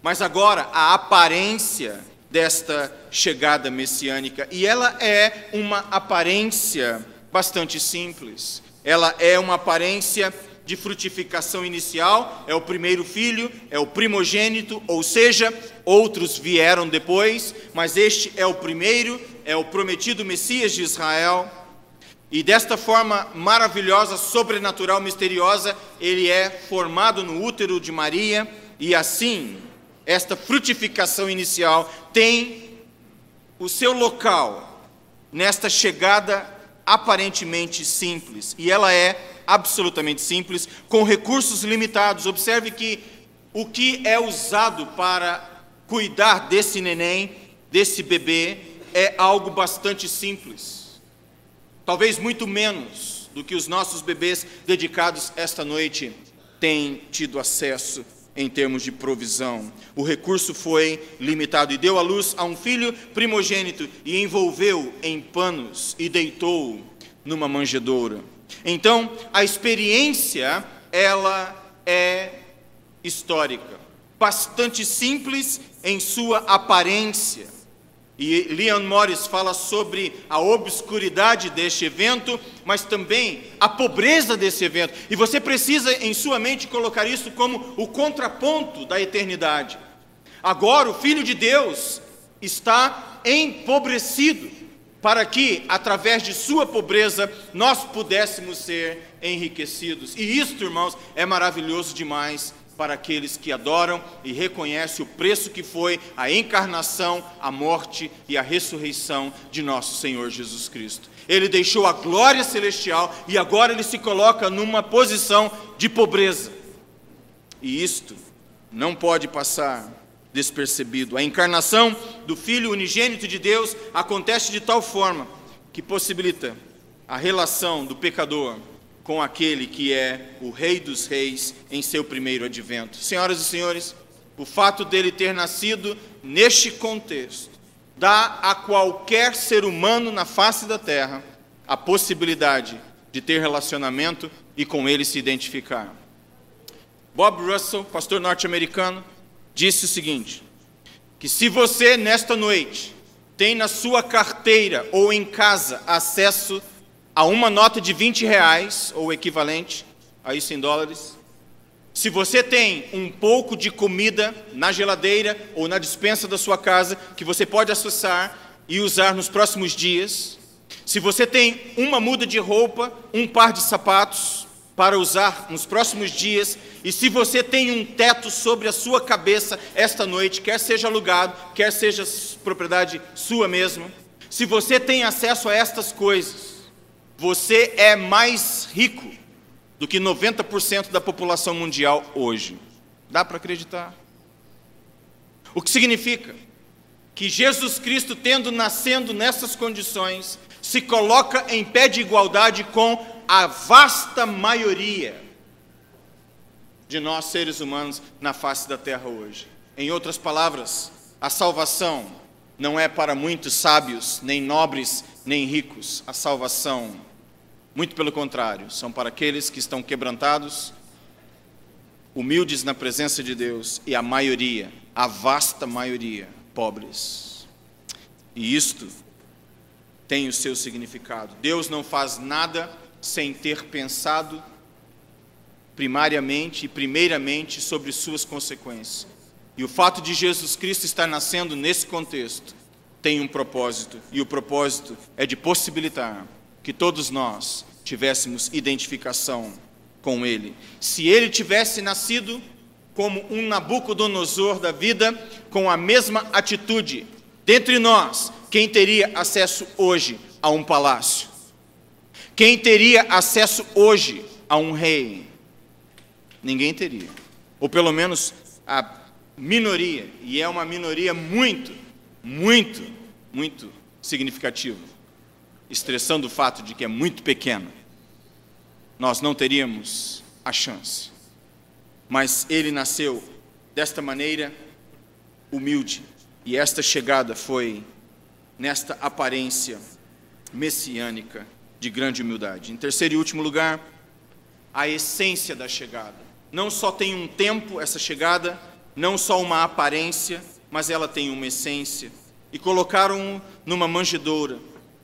[SPEAKER 1] mas agora a aparência desta chegada messiânica. E ela é uma aparência bastante simples. Ela é uma aparência de frutificação inicial, é o primeiro filho, é o primogênito, ou seja, outros vieram depois, mas este é o primeiro, é o prometido Messias de Israel. E desta forma maravilhosa, sobrenatural, misteriosa, ele é formado no útero de Maria, e assim, esta frutificação inicial tem o seu local nesta chegada aparentemente simples, e ela é absolutamente simples, com recursos limitados. Observe que o que é usado para cuidar desse neném, desse bebê, é algo bastante simples. Talvez muito menos do que os nossos bebês dedicados esta noite têm tido acesso em termos de provisão. O recurso foi limitado, e deu à luz a um filho primogênito, e envolveu em panos, e deitou-o numa manjedoura. Então, a experiência, ela é histórica, bastante simples em sua aparência. E Leon Morris fala sobre a obscuridade deste evento, mas também a pobreza desse evento. E você precisa em sua mente colocar isso como o contraponto da eternidade. Agora o Filho de Deus está empobrecido, para que, através de sua pobreza, nós pudéssemos ser enriquecidos. E isto, irmãos, é maravilhoso demais para aqueles que adoram e reconhecem o preço que foi a encarnação, a morte e a ressurreição de nosso Senhor Jesus Cristo. Ele deixou a glória celestial e agora ele se coloca numa posição de pobreza. E isto não pode passar despercebido. A encarnação do Filho unigênito de Deus acontece de tal forma que possibilita a relação do pecador com aquele que é o Rei dos Reis em seu primeiro advento. Senhoras e senhores, o fato dele ter nascido neste contexto dá a qualquer ser humano na face da terra a possibilidade de ter relacionamento e com ele se identificar. Bob Russell, pastor norte-americano, disse o seguinte, que se você nesta noite tem na sua carteira ou em casa acesso a uma nota de R$20, ou equivalente a isso em dólares, se você tem um pouco de comida na geladeira ou na despensa da sua casa, que você pode acessar e usar nos próximos dias, se você tem uma muda de roupa, um par de sapatos para usar nos próximos dias, e se você tem um teto sobre a sua cabeça esta noite, quer seja alugado, quer seja propriedade sua mesma, se você tem acesso a estas coisas, você é mais rico do que 90% da população mundial hoje. Dá para acreditar? O que significa que Jesus Cristo, nascendo nessas condições, se coloca em pé de igualdade com a vasta maioria de nós seres humanos na face da terra hoje. Em outras palavras, a salvação não é para muitos sábios, nem nobres, nem ricos. A salvação, muito pelo contrário, são para aqueles que estão quebrantados, humildes na presença de Deus, e a maioria, a vasta maioria, pobres. E isto tem o seu significado. Deus não faz nada sem ter pensado primariamente e primeiramente sobre suas consequências. E o fato de Jesus Cristo estar nascendo nesse contexto tem um propósito, e o propósito é de possibilitar que todos nós tivéssemos identificação com Ele. Se Ele tivesse nascido como um Nabucodonosor da vida, com a mesma atitude, dentre nós, quem teria acesso hoje a um palácio? Quem teria acesso hoje a um rei? Ninguém teria. Ou pelo menos a minoria, e é uma minoria muito significativa, estressando o fato de que é muito pequena. Nós não teríamos a chance. Mas Ele nasceu desta maneira humilde, e esta chegada foi nesta aparência messiânica de grande humildade. Em terceiro e último lugar, a essência da chegada. Não só tem um tempo essa chegada, não só uma aparência, mas ela tem uma essência. E colocaram-o numa manjedoura,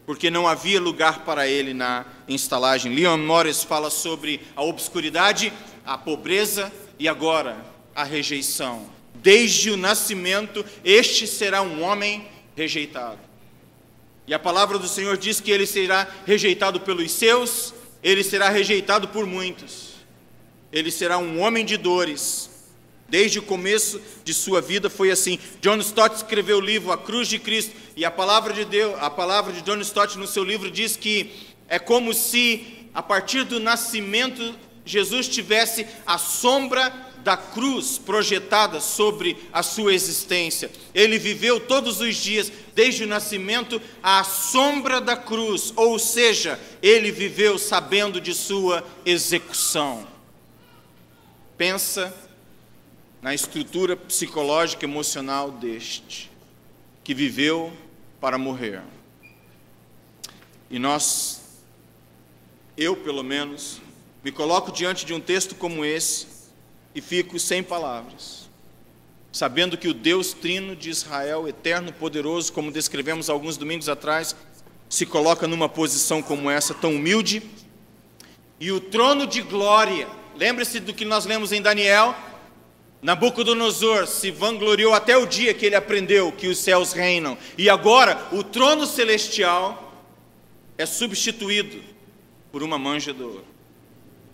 [SPEAKER 1] porque não havia lugar para ele na estalagem. Leon Morris fala sobre a obscuridade, a pobreza e agora a rejeição. Desde o nascimento, este será um homem rejeitado. E a palavra do Senhor diz que ele será rejeitado pelos seus, ele será rejeitado por muitos. Ele será um homem de dores. Desde o começo de sua vida foi assim. John Stott escreveu o livro A Cruz de Cristo, e a palavra de Deus, a palavra de John Stott no seu livro diz que é como se a partir do nascimento Jesus tivesse a sombra da cruz projetada sobre a sua existência. Ele viveu todos os dias, desde o nascimento, à sombra da cruz, ou seja, ele viveu sabendo de sua execução. Pensa na estrutura psicológica e emocional deste, que viveu para morrer. E nós eu pelo menos, me coloco diante de um texto como esse e fico sem palavras, sabendo que o Deus Trino de Israel, eterno, poderoso, como descrevemos alguns domingos atrás, se coloca numa posição como essa, tão humilde, e o trono de glória, lembre-se do que nós lemos em Daniel, Nabucodonosor se vangloriou até o dia que ele aprendeu que os céus reinam, e agora o trono celestial é substituído por uma manjedoura.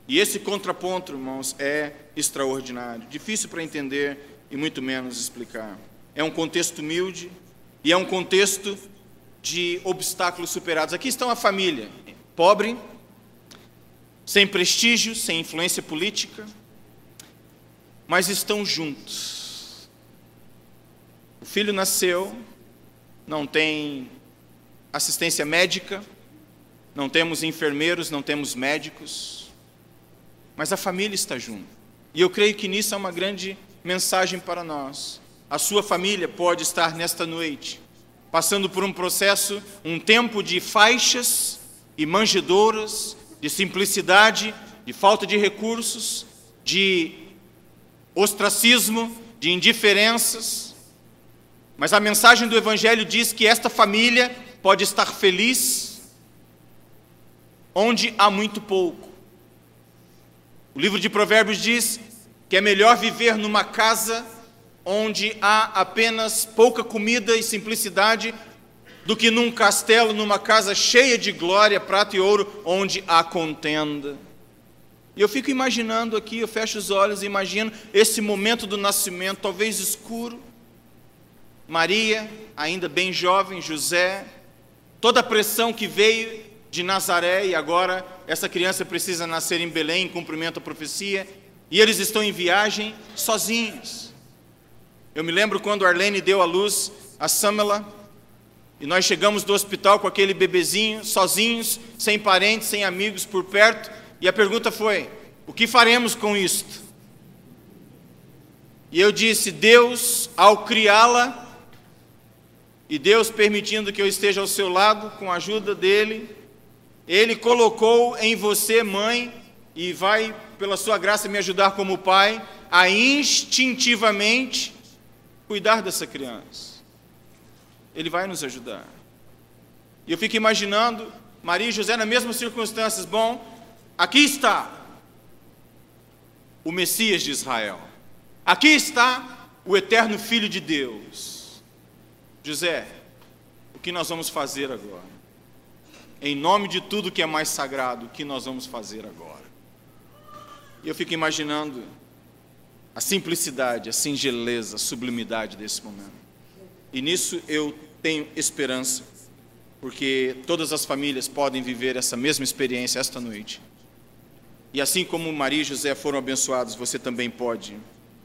[SPEAKER 1] E esse contraponto, irmãos, é extraordinário, difícil para entender e muito menos explicar. É um contexto humilde e é um contexto de obstáculos superados. Aqui está uma família pobre, sem prestígio, sem influência política, mas estão juntos. O filho nasceu, não tem assistência médica, não temos enfermeiros, não temos médicos, mas a família está junto. E eu creio que nisso é uma grande mensagem para nós. A sua família pode estar nesta noite passando por um processo, um tempo de faixas e manjedouras, de simplicidade, de falta de recursos, de ostracismo, de indiferenças. Mas a mensagem do Evangelho diz que esta família pode estar feliz onde há muito pouco. O livro de Provérbios diz que é melhor viver numa casa onde há apenas pouca comida e simplicidade do que num castelo, numa casa cheia de glória, prata e ouro, onde há contenda. E eu fico imaginando aqui, eu fecho os olhos e imagino esse momento do nascimento, talvez escuro, Maria, ainda bem jovem, José, toda a pressão que veio de Nazaré e agora essa criança precisa nascer em Belém, em cumprimento à profecia, e eles estão em viagem sozinhos. Eu me lembro quando Arlene deu à luz a Samela, e nós chegamos do hospital com aquele bebezinho, sozinhos, sem parentes, sem amigos por perto, e a pergunta foi: o que faremos com isto? E eu disse: Deus, ao criá-la, e Deus permitindo que eu esteja ao seu lado, com a ajuda dele, Ele colocou em você, mãe, e vai, pela sua graça, me ajudar como pai, a instintivamente cuidar dessa criança. Ele vai nos ajudar. E eu fico imaginando Maria e José nas mesmas circunstâncias. Bom, aqui está o Messias de Israel. Aqui está o eterno Filho de Deus. José, o que nós vamos fazer agora? Em nome de tudo que é mais sagrado, o que nós vamos fazer agora? E eu fico imaginando a simplicidade, a singeleza, a sublimidade desse momento. E nisso eu tenho esperança, porque todas as famílias podem viver essa mesma experiência esta noite. E assim como Maria e José foram abençoados, você também pode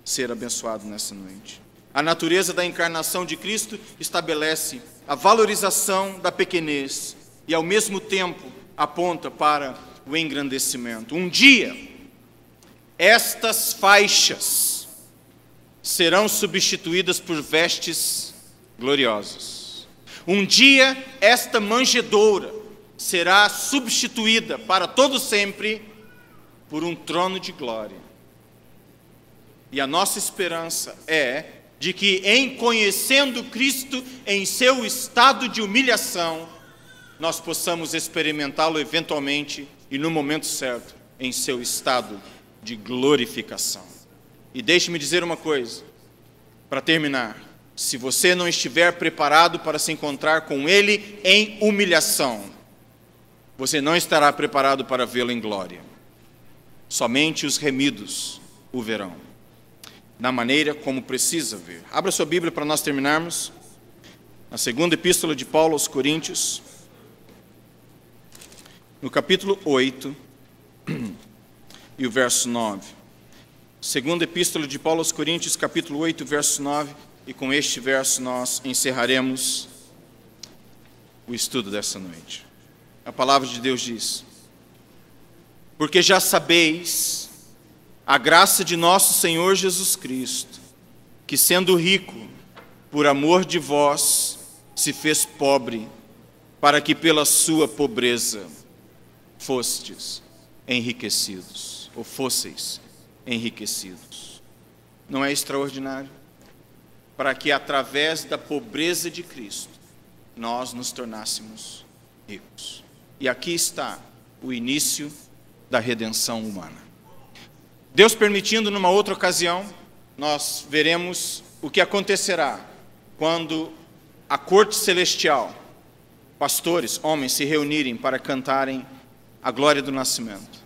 [SPEAKER 1] ser abençoado nessa noite. A natureza da encarnação de Cristo estabelece a valorização da pequenez e, ao mesmo tempo, aponta para o engrandecimento. Um dia, estas faixas serão substituídas por vestes gloriosas. Um dia, esta manjedoura será substituída para todo sempre por um trono de glória. E a nossa esperança é de que, em conhecendo Cristo em seu estado de humilhação, nós possamos experimentá-lo eventualmente e no momento certo em seu estado de glorificação. E deixe-me dizer uma coisa, para terminar: se você não estiver preparado para se encontrar com Ele em humilhação, você não estará preparado para vê-lo em glória. Somente os remidos o verão, na maneira como precisa ver. Abra sua Bíblia para nós terminarmos. Na segunda epístola de Paulo aos Coríntios, no capítulo 8 e o verso 9. Segunda epístola de Paulo aos Coríntios, capítulo 8, verso 9. E com este verso nós encerraremos o estudo dessa noite. A palavra de Deus diz: porque já sabeis a graça de nosso Senhor Jesus Cristo, que sendo rico, por amor de vós, se fez pobre, para que pela sua pobreza fostes enriquecidos, ou fosseis enriquecidos. Não é extraordinário? Para que através da pobreza de Cristo, nós nos tornássemos ricos. E aqui está o início da redenção humana. Deus permitindo, numa outra ocasião, nós veremos o que acontecerá quando a corte celestial, pastores, homens, se reunirem para cantarem a glória do nascimento.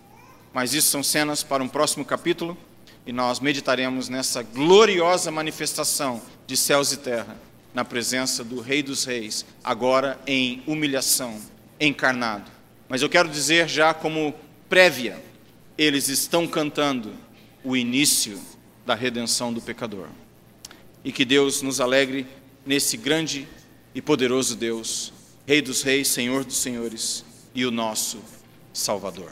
[SPEAKER 1] Mas isso são cenas para um próximo capítulo, e nós meditaremos nessa gloriosa manifestação de céus e terra, na presença do Rei dos Reis, agora em humilhação, encarnado. Mas eu quero dizer já como prévia, eles estão cantando o início da redenção do pecador. E que Deus nos alegre nesse grande e poderoso Deus, Rei dos Reis, Senhor dos Senhores e o nosso Salvador.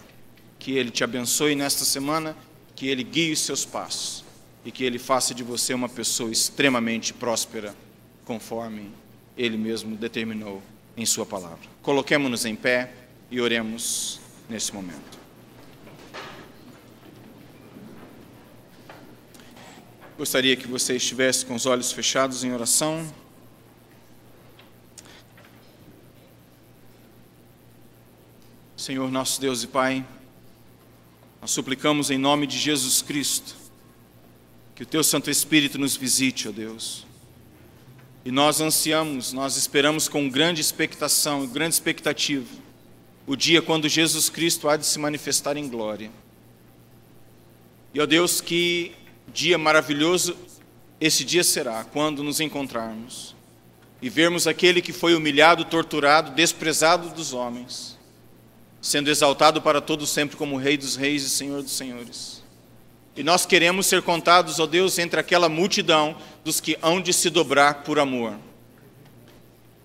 [SPEAKER 1] Que Ele te abençoe nesta semana, que Ele guie os seus passos e que Ele faça de você uma pessoa extremamente próspera, conforme Ele mesmo determinou em sua palavra. Coloquemo-nos em pé e oremos nesse momento. Gostaria que você estivesse com os olhos fechados em oração. Senhor nosso Deus e Pai, nós suplicamos em nome de Jesus Cristo que o Teu Santo Espírito nos visite, ó Deus. E nós ansiamos, nós esperamos com grande expectação e grande expectativa o dia quando Jesus Cristo há de se manifestar em glória. E, ó Deus, que dia maravilhoso esse dia será, quando nos encontrarmos e vermos aquele que foi humilhado, torturado, desprezado dos homens, sendo exaltado para todos sempre como Rei dos Reis e Senhor dos Senhores. E nós queremos ser contados, ó Deus, entre aquela multidão dos que hão de se dobrar por amor.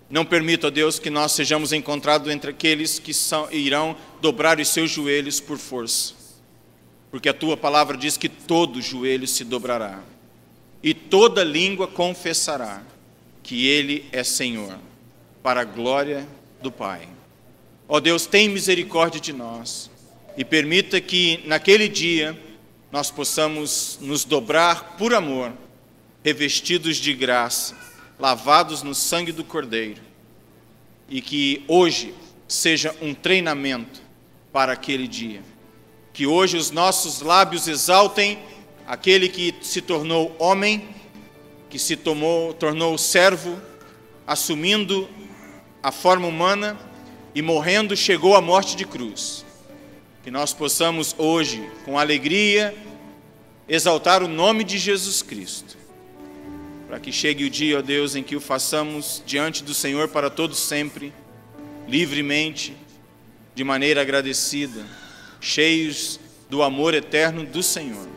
[SPEAKER 1] Não permita, ó Deus, que nós sejamos encontrados entre aqueles que irão dobrar os seus joelhos por força. Porque a Tua palavra diz que todo joelho se dobrará e toda língua confessará que Ele é Senhor, para a glória do Pai. Ó Deus, tem misericórdia de nós e permita que naquele dia nós possamos nos dobrar por amor, revestidos de graça, lavados no sangue do Cordeiro, e que hoje seja um treinamento para aquele dia. Que hoje os nossos lábios exaltem aquele que se tornou homem, que se tornou servo, assumindo a forma humana e morrendo chegou à morte de cruz. Que nós possamos hoje, com alegria, exaltar o nome de Jesus Cristo, para que chegue o dia, ó Deus, em que o façamos diante do Senhor para todos sempre, livremente, de maneira agradecida, cheios do amor eterno do Senhor.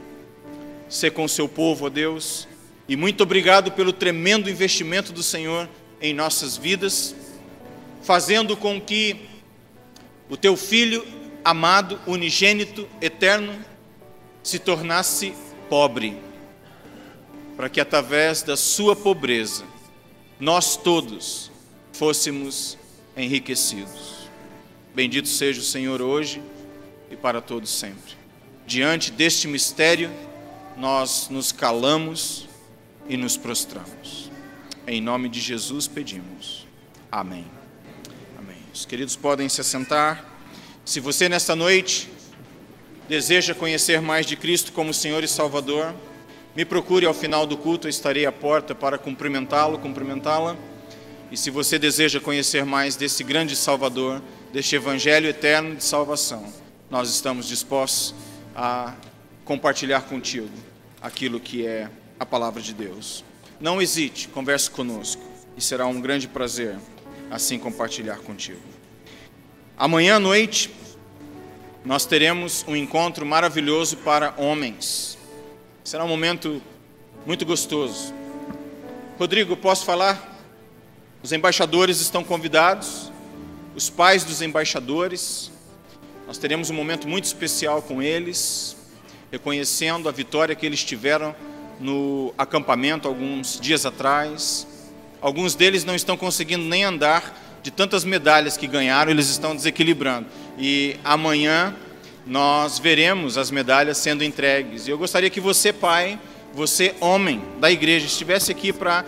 [SPEAKER 1] Sê com o seu povo, ó Deus, e muito obrigado pelo tremendo investimento do Senhor em nossas vidas, fazendo com que o Teu Filho amado, unigênito, eterno, se tornasse pobre, para que através da sua pobreza, nós todos fôssemos enriquecidos. Bendito seja o Senhor hoje e para todos sempre. Diante deste mistério, nós nos calamos e nos prostramos. Em nome de Jesus pedimos. Amém. Amém. Os queridos podem se assentar. Se você nesta noite deseja conhecer mais de Cristo como Senhor e Salvador, me procure ao final do culto, eu estarei à porta para cumprimentá-la. E se você deseja conhecer mais desse grande Salvador, deste Evangelho eterno de salvação, nós estamos dispostos a compartilhar contigo aquilo que é a palavra de Deus. Não hesite, converse conosco e será um grande prazer assim compartilhar contigo. Amanhã à noite nós teremos um encontro maravilhoso para homens. Será um momento muito gostoso. Rodrigo, posso falar? Os embaixadores estão convidados, os pais dos embaixadores. Nós teremos um momento muito especial com eles, reconhecendo a vitória que eles tiveram no acampamento alguns dias atrás. Alguns deles não estão conseguindo nem andar de tantas medalhas que ganharam, eles estão desequilibrando. E amanhã nós veremos as medalhas sendo entregues. E eu gostaria que você, pai, você, homem da igreja, estivesse aqui para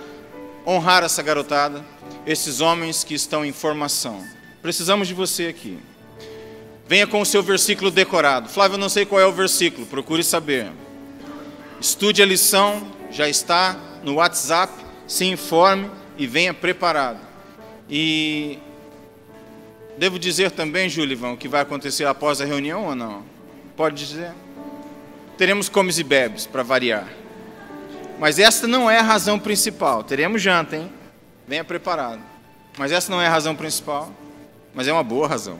[SPEAKER 1] honrar essa garotada, esses homens que estão em formação. Precisamos de você aqui. Venha com o seu versículo decorado. Flávio, eu não sei qual é o versículo, procure saber. Estude a lição, já está no WhatsApp, se informe e venha preparado. E devo dizer também, Julivão, o que vai acontecer após a reunião ou não? Pode dizer? Teremos comes e bebes, para variar. Mas esta não é a razão principal. Teremos janta, hein? Venha preparado. Mas essa não é a razão principal, mas é uma boa razão.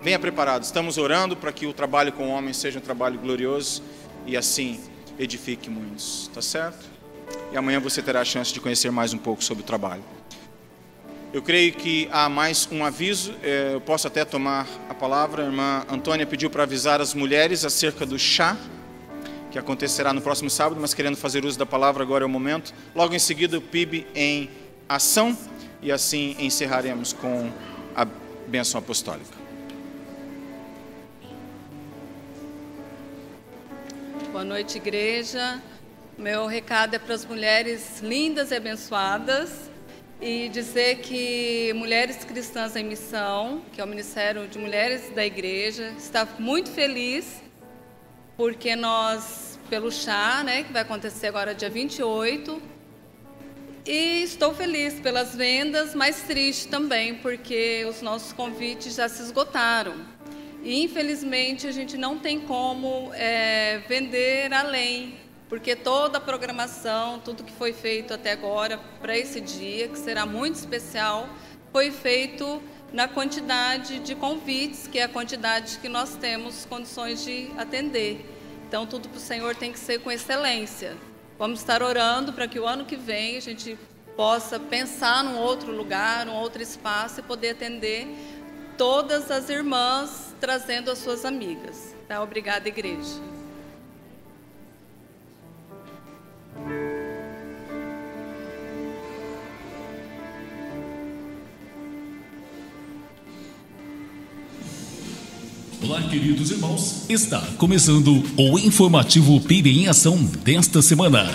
[SPEAKER 1] Venha preparado. Estamos orando para que o trabalho com homens seja um trabalho glorioso e assim edifique muitos. Tá certo? E amanhã você terá a chance de conhecer mais um pouco sobre o trabalho. Eu creio que há mais um aviso. Eu posso até tomar a palavra. A irmã Antônia pediu para avisar as mulheres acerca do chá que acontecerá no próximo sábado, mas querendo fazer uso da palavra, agora é o momento. Logo em seguida, o PIB em ação, e assim encerraremos com a bênção apostólica.
[SPEAKER 10] Boa noite, igreja. Meu recado é para as mulheres lindas e abençoadas, e dizer que Mulheres Cristãs em Missão, que é o Ministério de Mulheres da Igreja, está muito feliz porque nós, pelo chá, né, que vai acontecer agora dia 28, e estou feliz pelas vendas, mas triste também, porque os nossos convites já se esgotaram. E, infelizmente, a gente não tem como vender além, porque toda a programação, tudo que foi feito até agora para esse dia, que será muito especial, foi feito na quantidade de convites, que é a quantidade que nós temos condições de atender. Então, tudo para o Senhor tem que ser com excelência. Vamos estar orando para que o ano que vem a gente possa pensar num outro lugar, num outro espaço e poder atender todas as irmãs trazendo as suas amigas. Tá? Obrigada, igreja.
[SPEAKER 11] Olá, queridos irmãos, está começando o informativo PIB em Ação desta semana.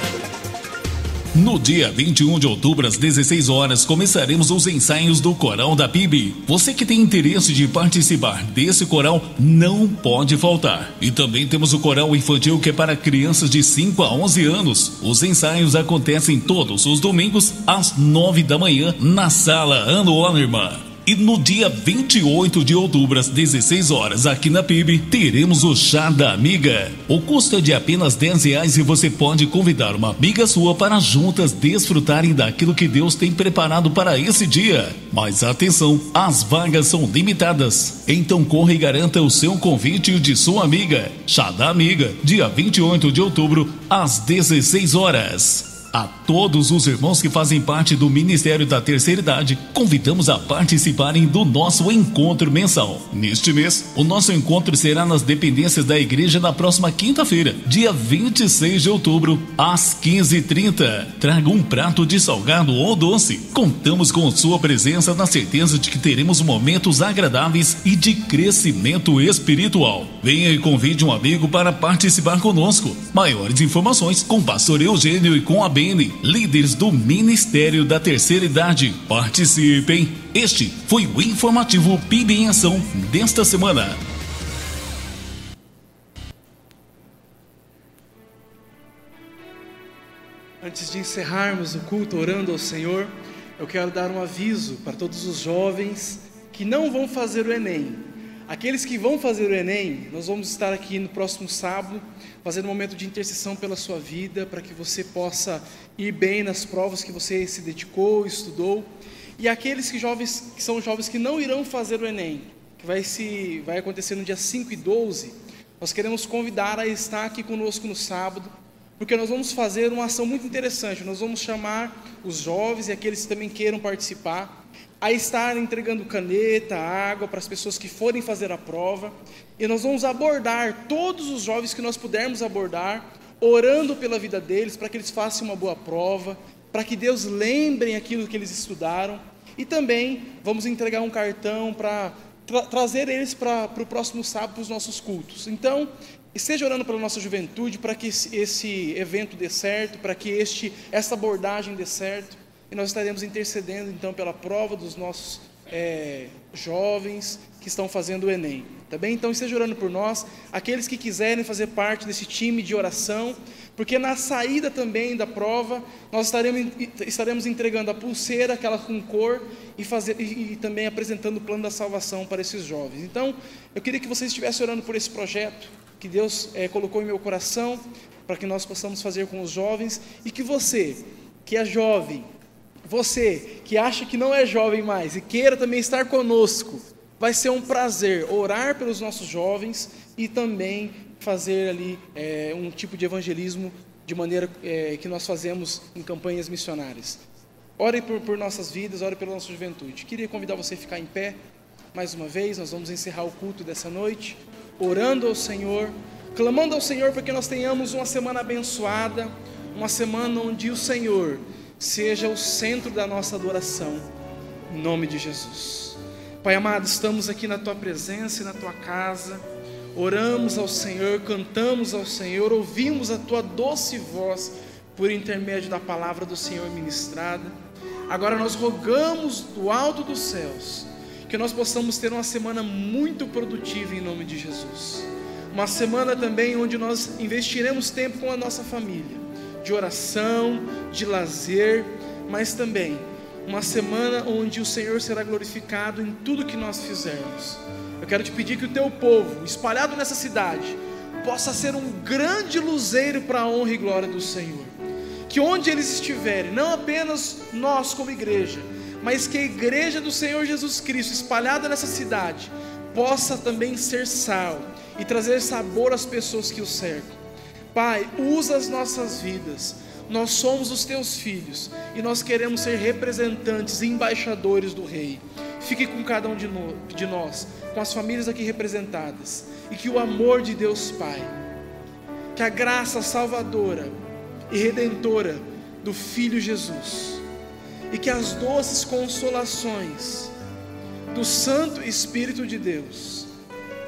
[SPEAKER 11] No dia 21 de outubro, às 16 horas, começaremos os ensaios do coral da PIB. Você que tem interesse de participar desse coral, não pode faltar. E também temos o coral infantil, que é para crianças de 5 a 11 anos. Os ensaios acontecem todos os domingos, às 9 da manhã, na sala Ana Onerman. E no dia 28 de outubro, às 16 horas, aqui na PIB, teremos o Chá da Amiga. O custo é de apenas R$10 e você pode convidar uma amiga sua para juntas desfrutarem daquilo que Deus tem preparado para esse dia. Mas atenção, as vagas são limitadas. Então corra e garanta o seu convite e o de sua amiga. Chá da Amiga, dia 28 de outubro, às 16 horas. A todos os irmãos que fazem parte do Ministério da Terceira Idade, convidamos a participarem do nosso encontro mensal. Neste mês, o nosso encontro será nas dependências da igreja na próxima quinta-feira, dia 26 de outubro, às 15h30. Traga um prato de salgado ou doce. Contamos com sua presença na certeza de que teremos momentos agradáveis e de crescimento espiritual. Venha e convide um amigo para participar conosco. Maiores informações com o pastor Eugênio e com a líderes do Ministério da Terceira Idade. Participem! Este foi o informativo PIB em Ação desta semana.
[SPEAKER 3] Antes de encerrarmos o culto orando ao Senhor, eu quero dar um aviso para todos os jovens que não vão fazer o Enem. Aqueles que vão fazer o Enem, nós vamos estar aqui no próximo sábado, fazendo um momento de intercessão pela sua vida, para que você possa ir bem nas provas que você se dedicou, estudou. E aqueles que são jovens que não irão fazer o Enem, que vai acontecer no dia 5 e 12, nós queremos convidar a estar aqui conosco no sábado, porque nós vamos fazer uma ação muito interessante. Nós vamos chamar os jovens e aqueles que também queiram participar, a estar entregando caneta, água para as pessoas que forem fazer a prova, e nós vamos abordar todos os jovens que nós pudermos abordar, orando pela vida deles, para que eles façam uma boa prova, para que Deus lembrem aquilo que eles estudaram, E também vamos entregar um cartão para trazer eles para o próximo sábado para os nossos cultos. Então, esteja orando pela nossa juventude, para que esse evento dê certo, para que essa abordagem dê certo. E nós estaremos intercedendo então pela prova dos nossos jovens que estão fazendo o Enem, tá bem? Então esteja orando por nós, aqueles que quiserem fazer parte desse time de oração, porque na saída também da prova, nós estaremos entregando a pulseira, aquela com cor, e também apresentando o plano da salvação para esses jovens. Então, eu queria que vocês estivessem orando por esse projeto, que Deus colocou em meu coração, para que nós possamos fazer com os jovens, e que você, que é jovem, você que acha que não é jovem mais, e queira também estar conosco, vai ser um prazer orar pelos nossos jovens, e também fazer ali um tipo de evangelismo de maneira que nós fazemos em campanhas missionárias. Ore por nossas vidas, ore pela nossa juventude. Queria convidar você a ficar em pé mais uma vez. Nós vamos encerrar o culto dessa noite, orando ao Senhor, clamando ao Senhor para que nós tenhamos uma semana abençoada, uma semana onde o Senhor seja o centro da nossa adoração, em nome de Jesus. Pai amado, estamos aqui na Tua presença e na Tua casa, oramos ao Senhor, cantamos ao Senhor, ouvimos a Tua doce voz por intermédio da palavra do Senhor ministrada. Agora nós rogamos do alto dos céus que nós possamos ter uma semana muito produtiva em nome de Jesus. Uma semana também onde nós investiremos tempo com a nossa família, de oração, de lazer, mas também uma semana onde o Senhor será glorificado em tudo que nós fizermos. Eu quero te pedir que o teu povo, espalhado nessa cidade, possa ser um grande luzeiro para a honra e glória do Senhor. Que onde eles estiverem, não apenas nós como igreja, mas que a igreja do Senhor Jesus Cristo, espalhada nessa cidade, possa também ser sal e trazer sabor às pessoas que o cercam. Pai, usa as nossas vidas. Nós somos os teus filhos e nós queremos ser representantes e embaixadores do Rei. Fique com cada um de nós, com as famílias aqui representadas, e que o amor de Deus Pai, que a graça salvadora e redentora do Filho Jesus, e que as doces consolações do Santo Espírito de Deus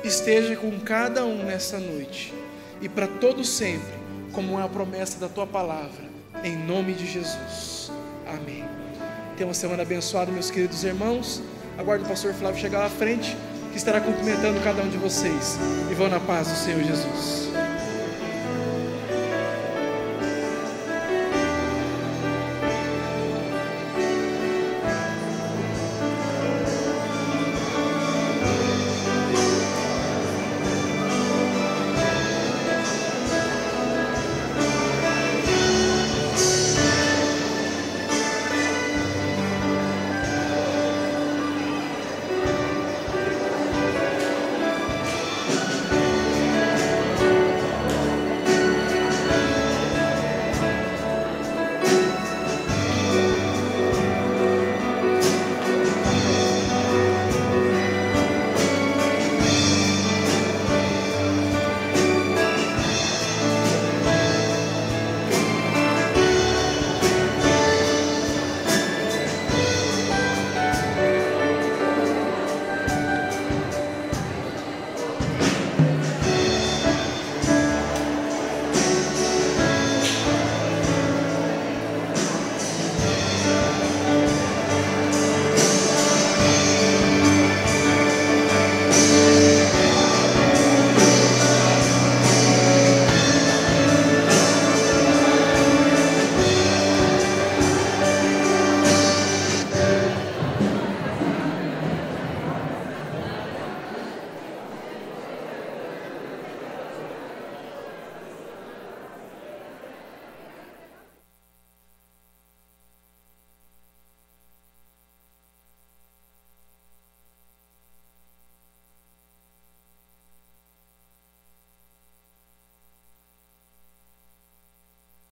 [SPEAKER 3] esteja com cada um nessa noite e para todo sempre, como é a promessa da Tua palavra, em nome de Jesus, amém. Tenha uma semana abençoada, meus queridos irmãos. Aguardo o pastor Flávio chegar lá à frente, que estará cumprimentando cada um de vocês, e vão na paz do Senhor Jesus.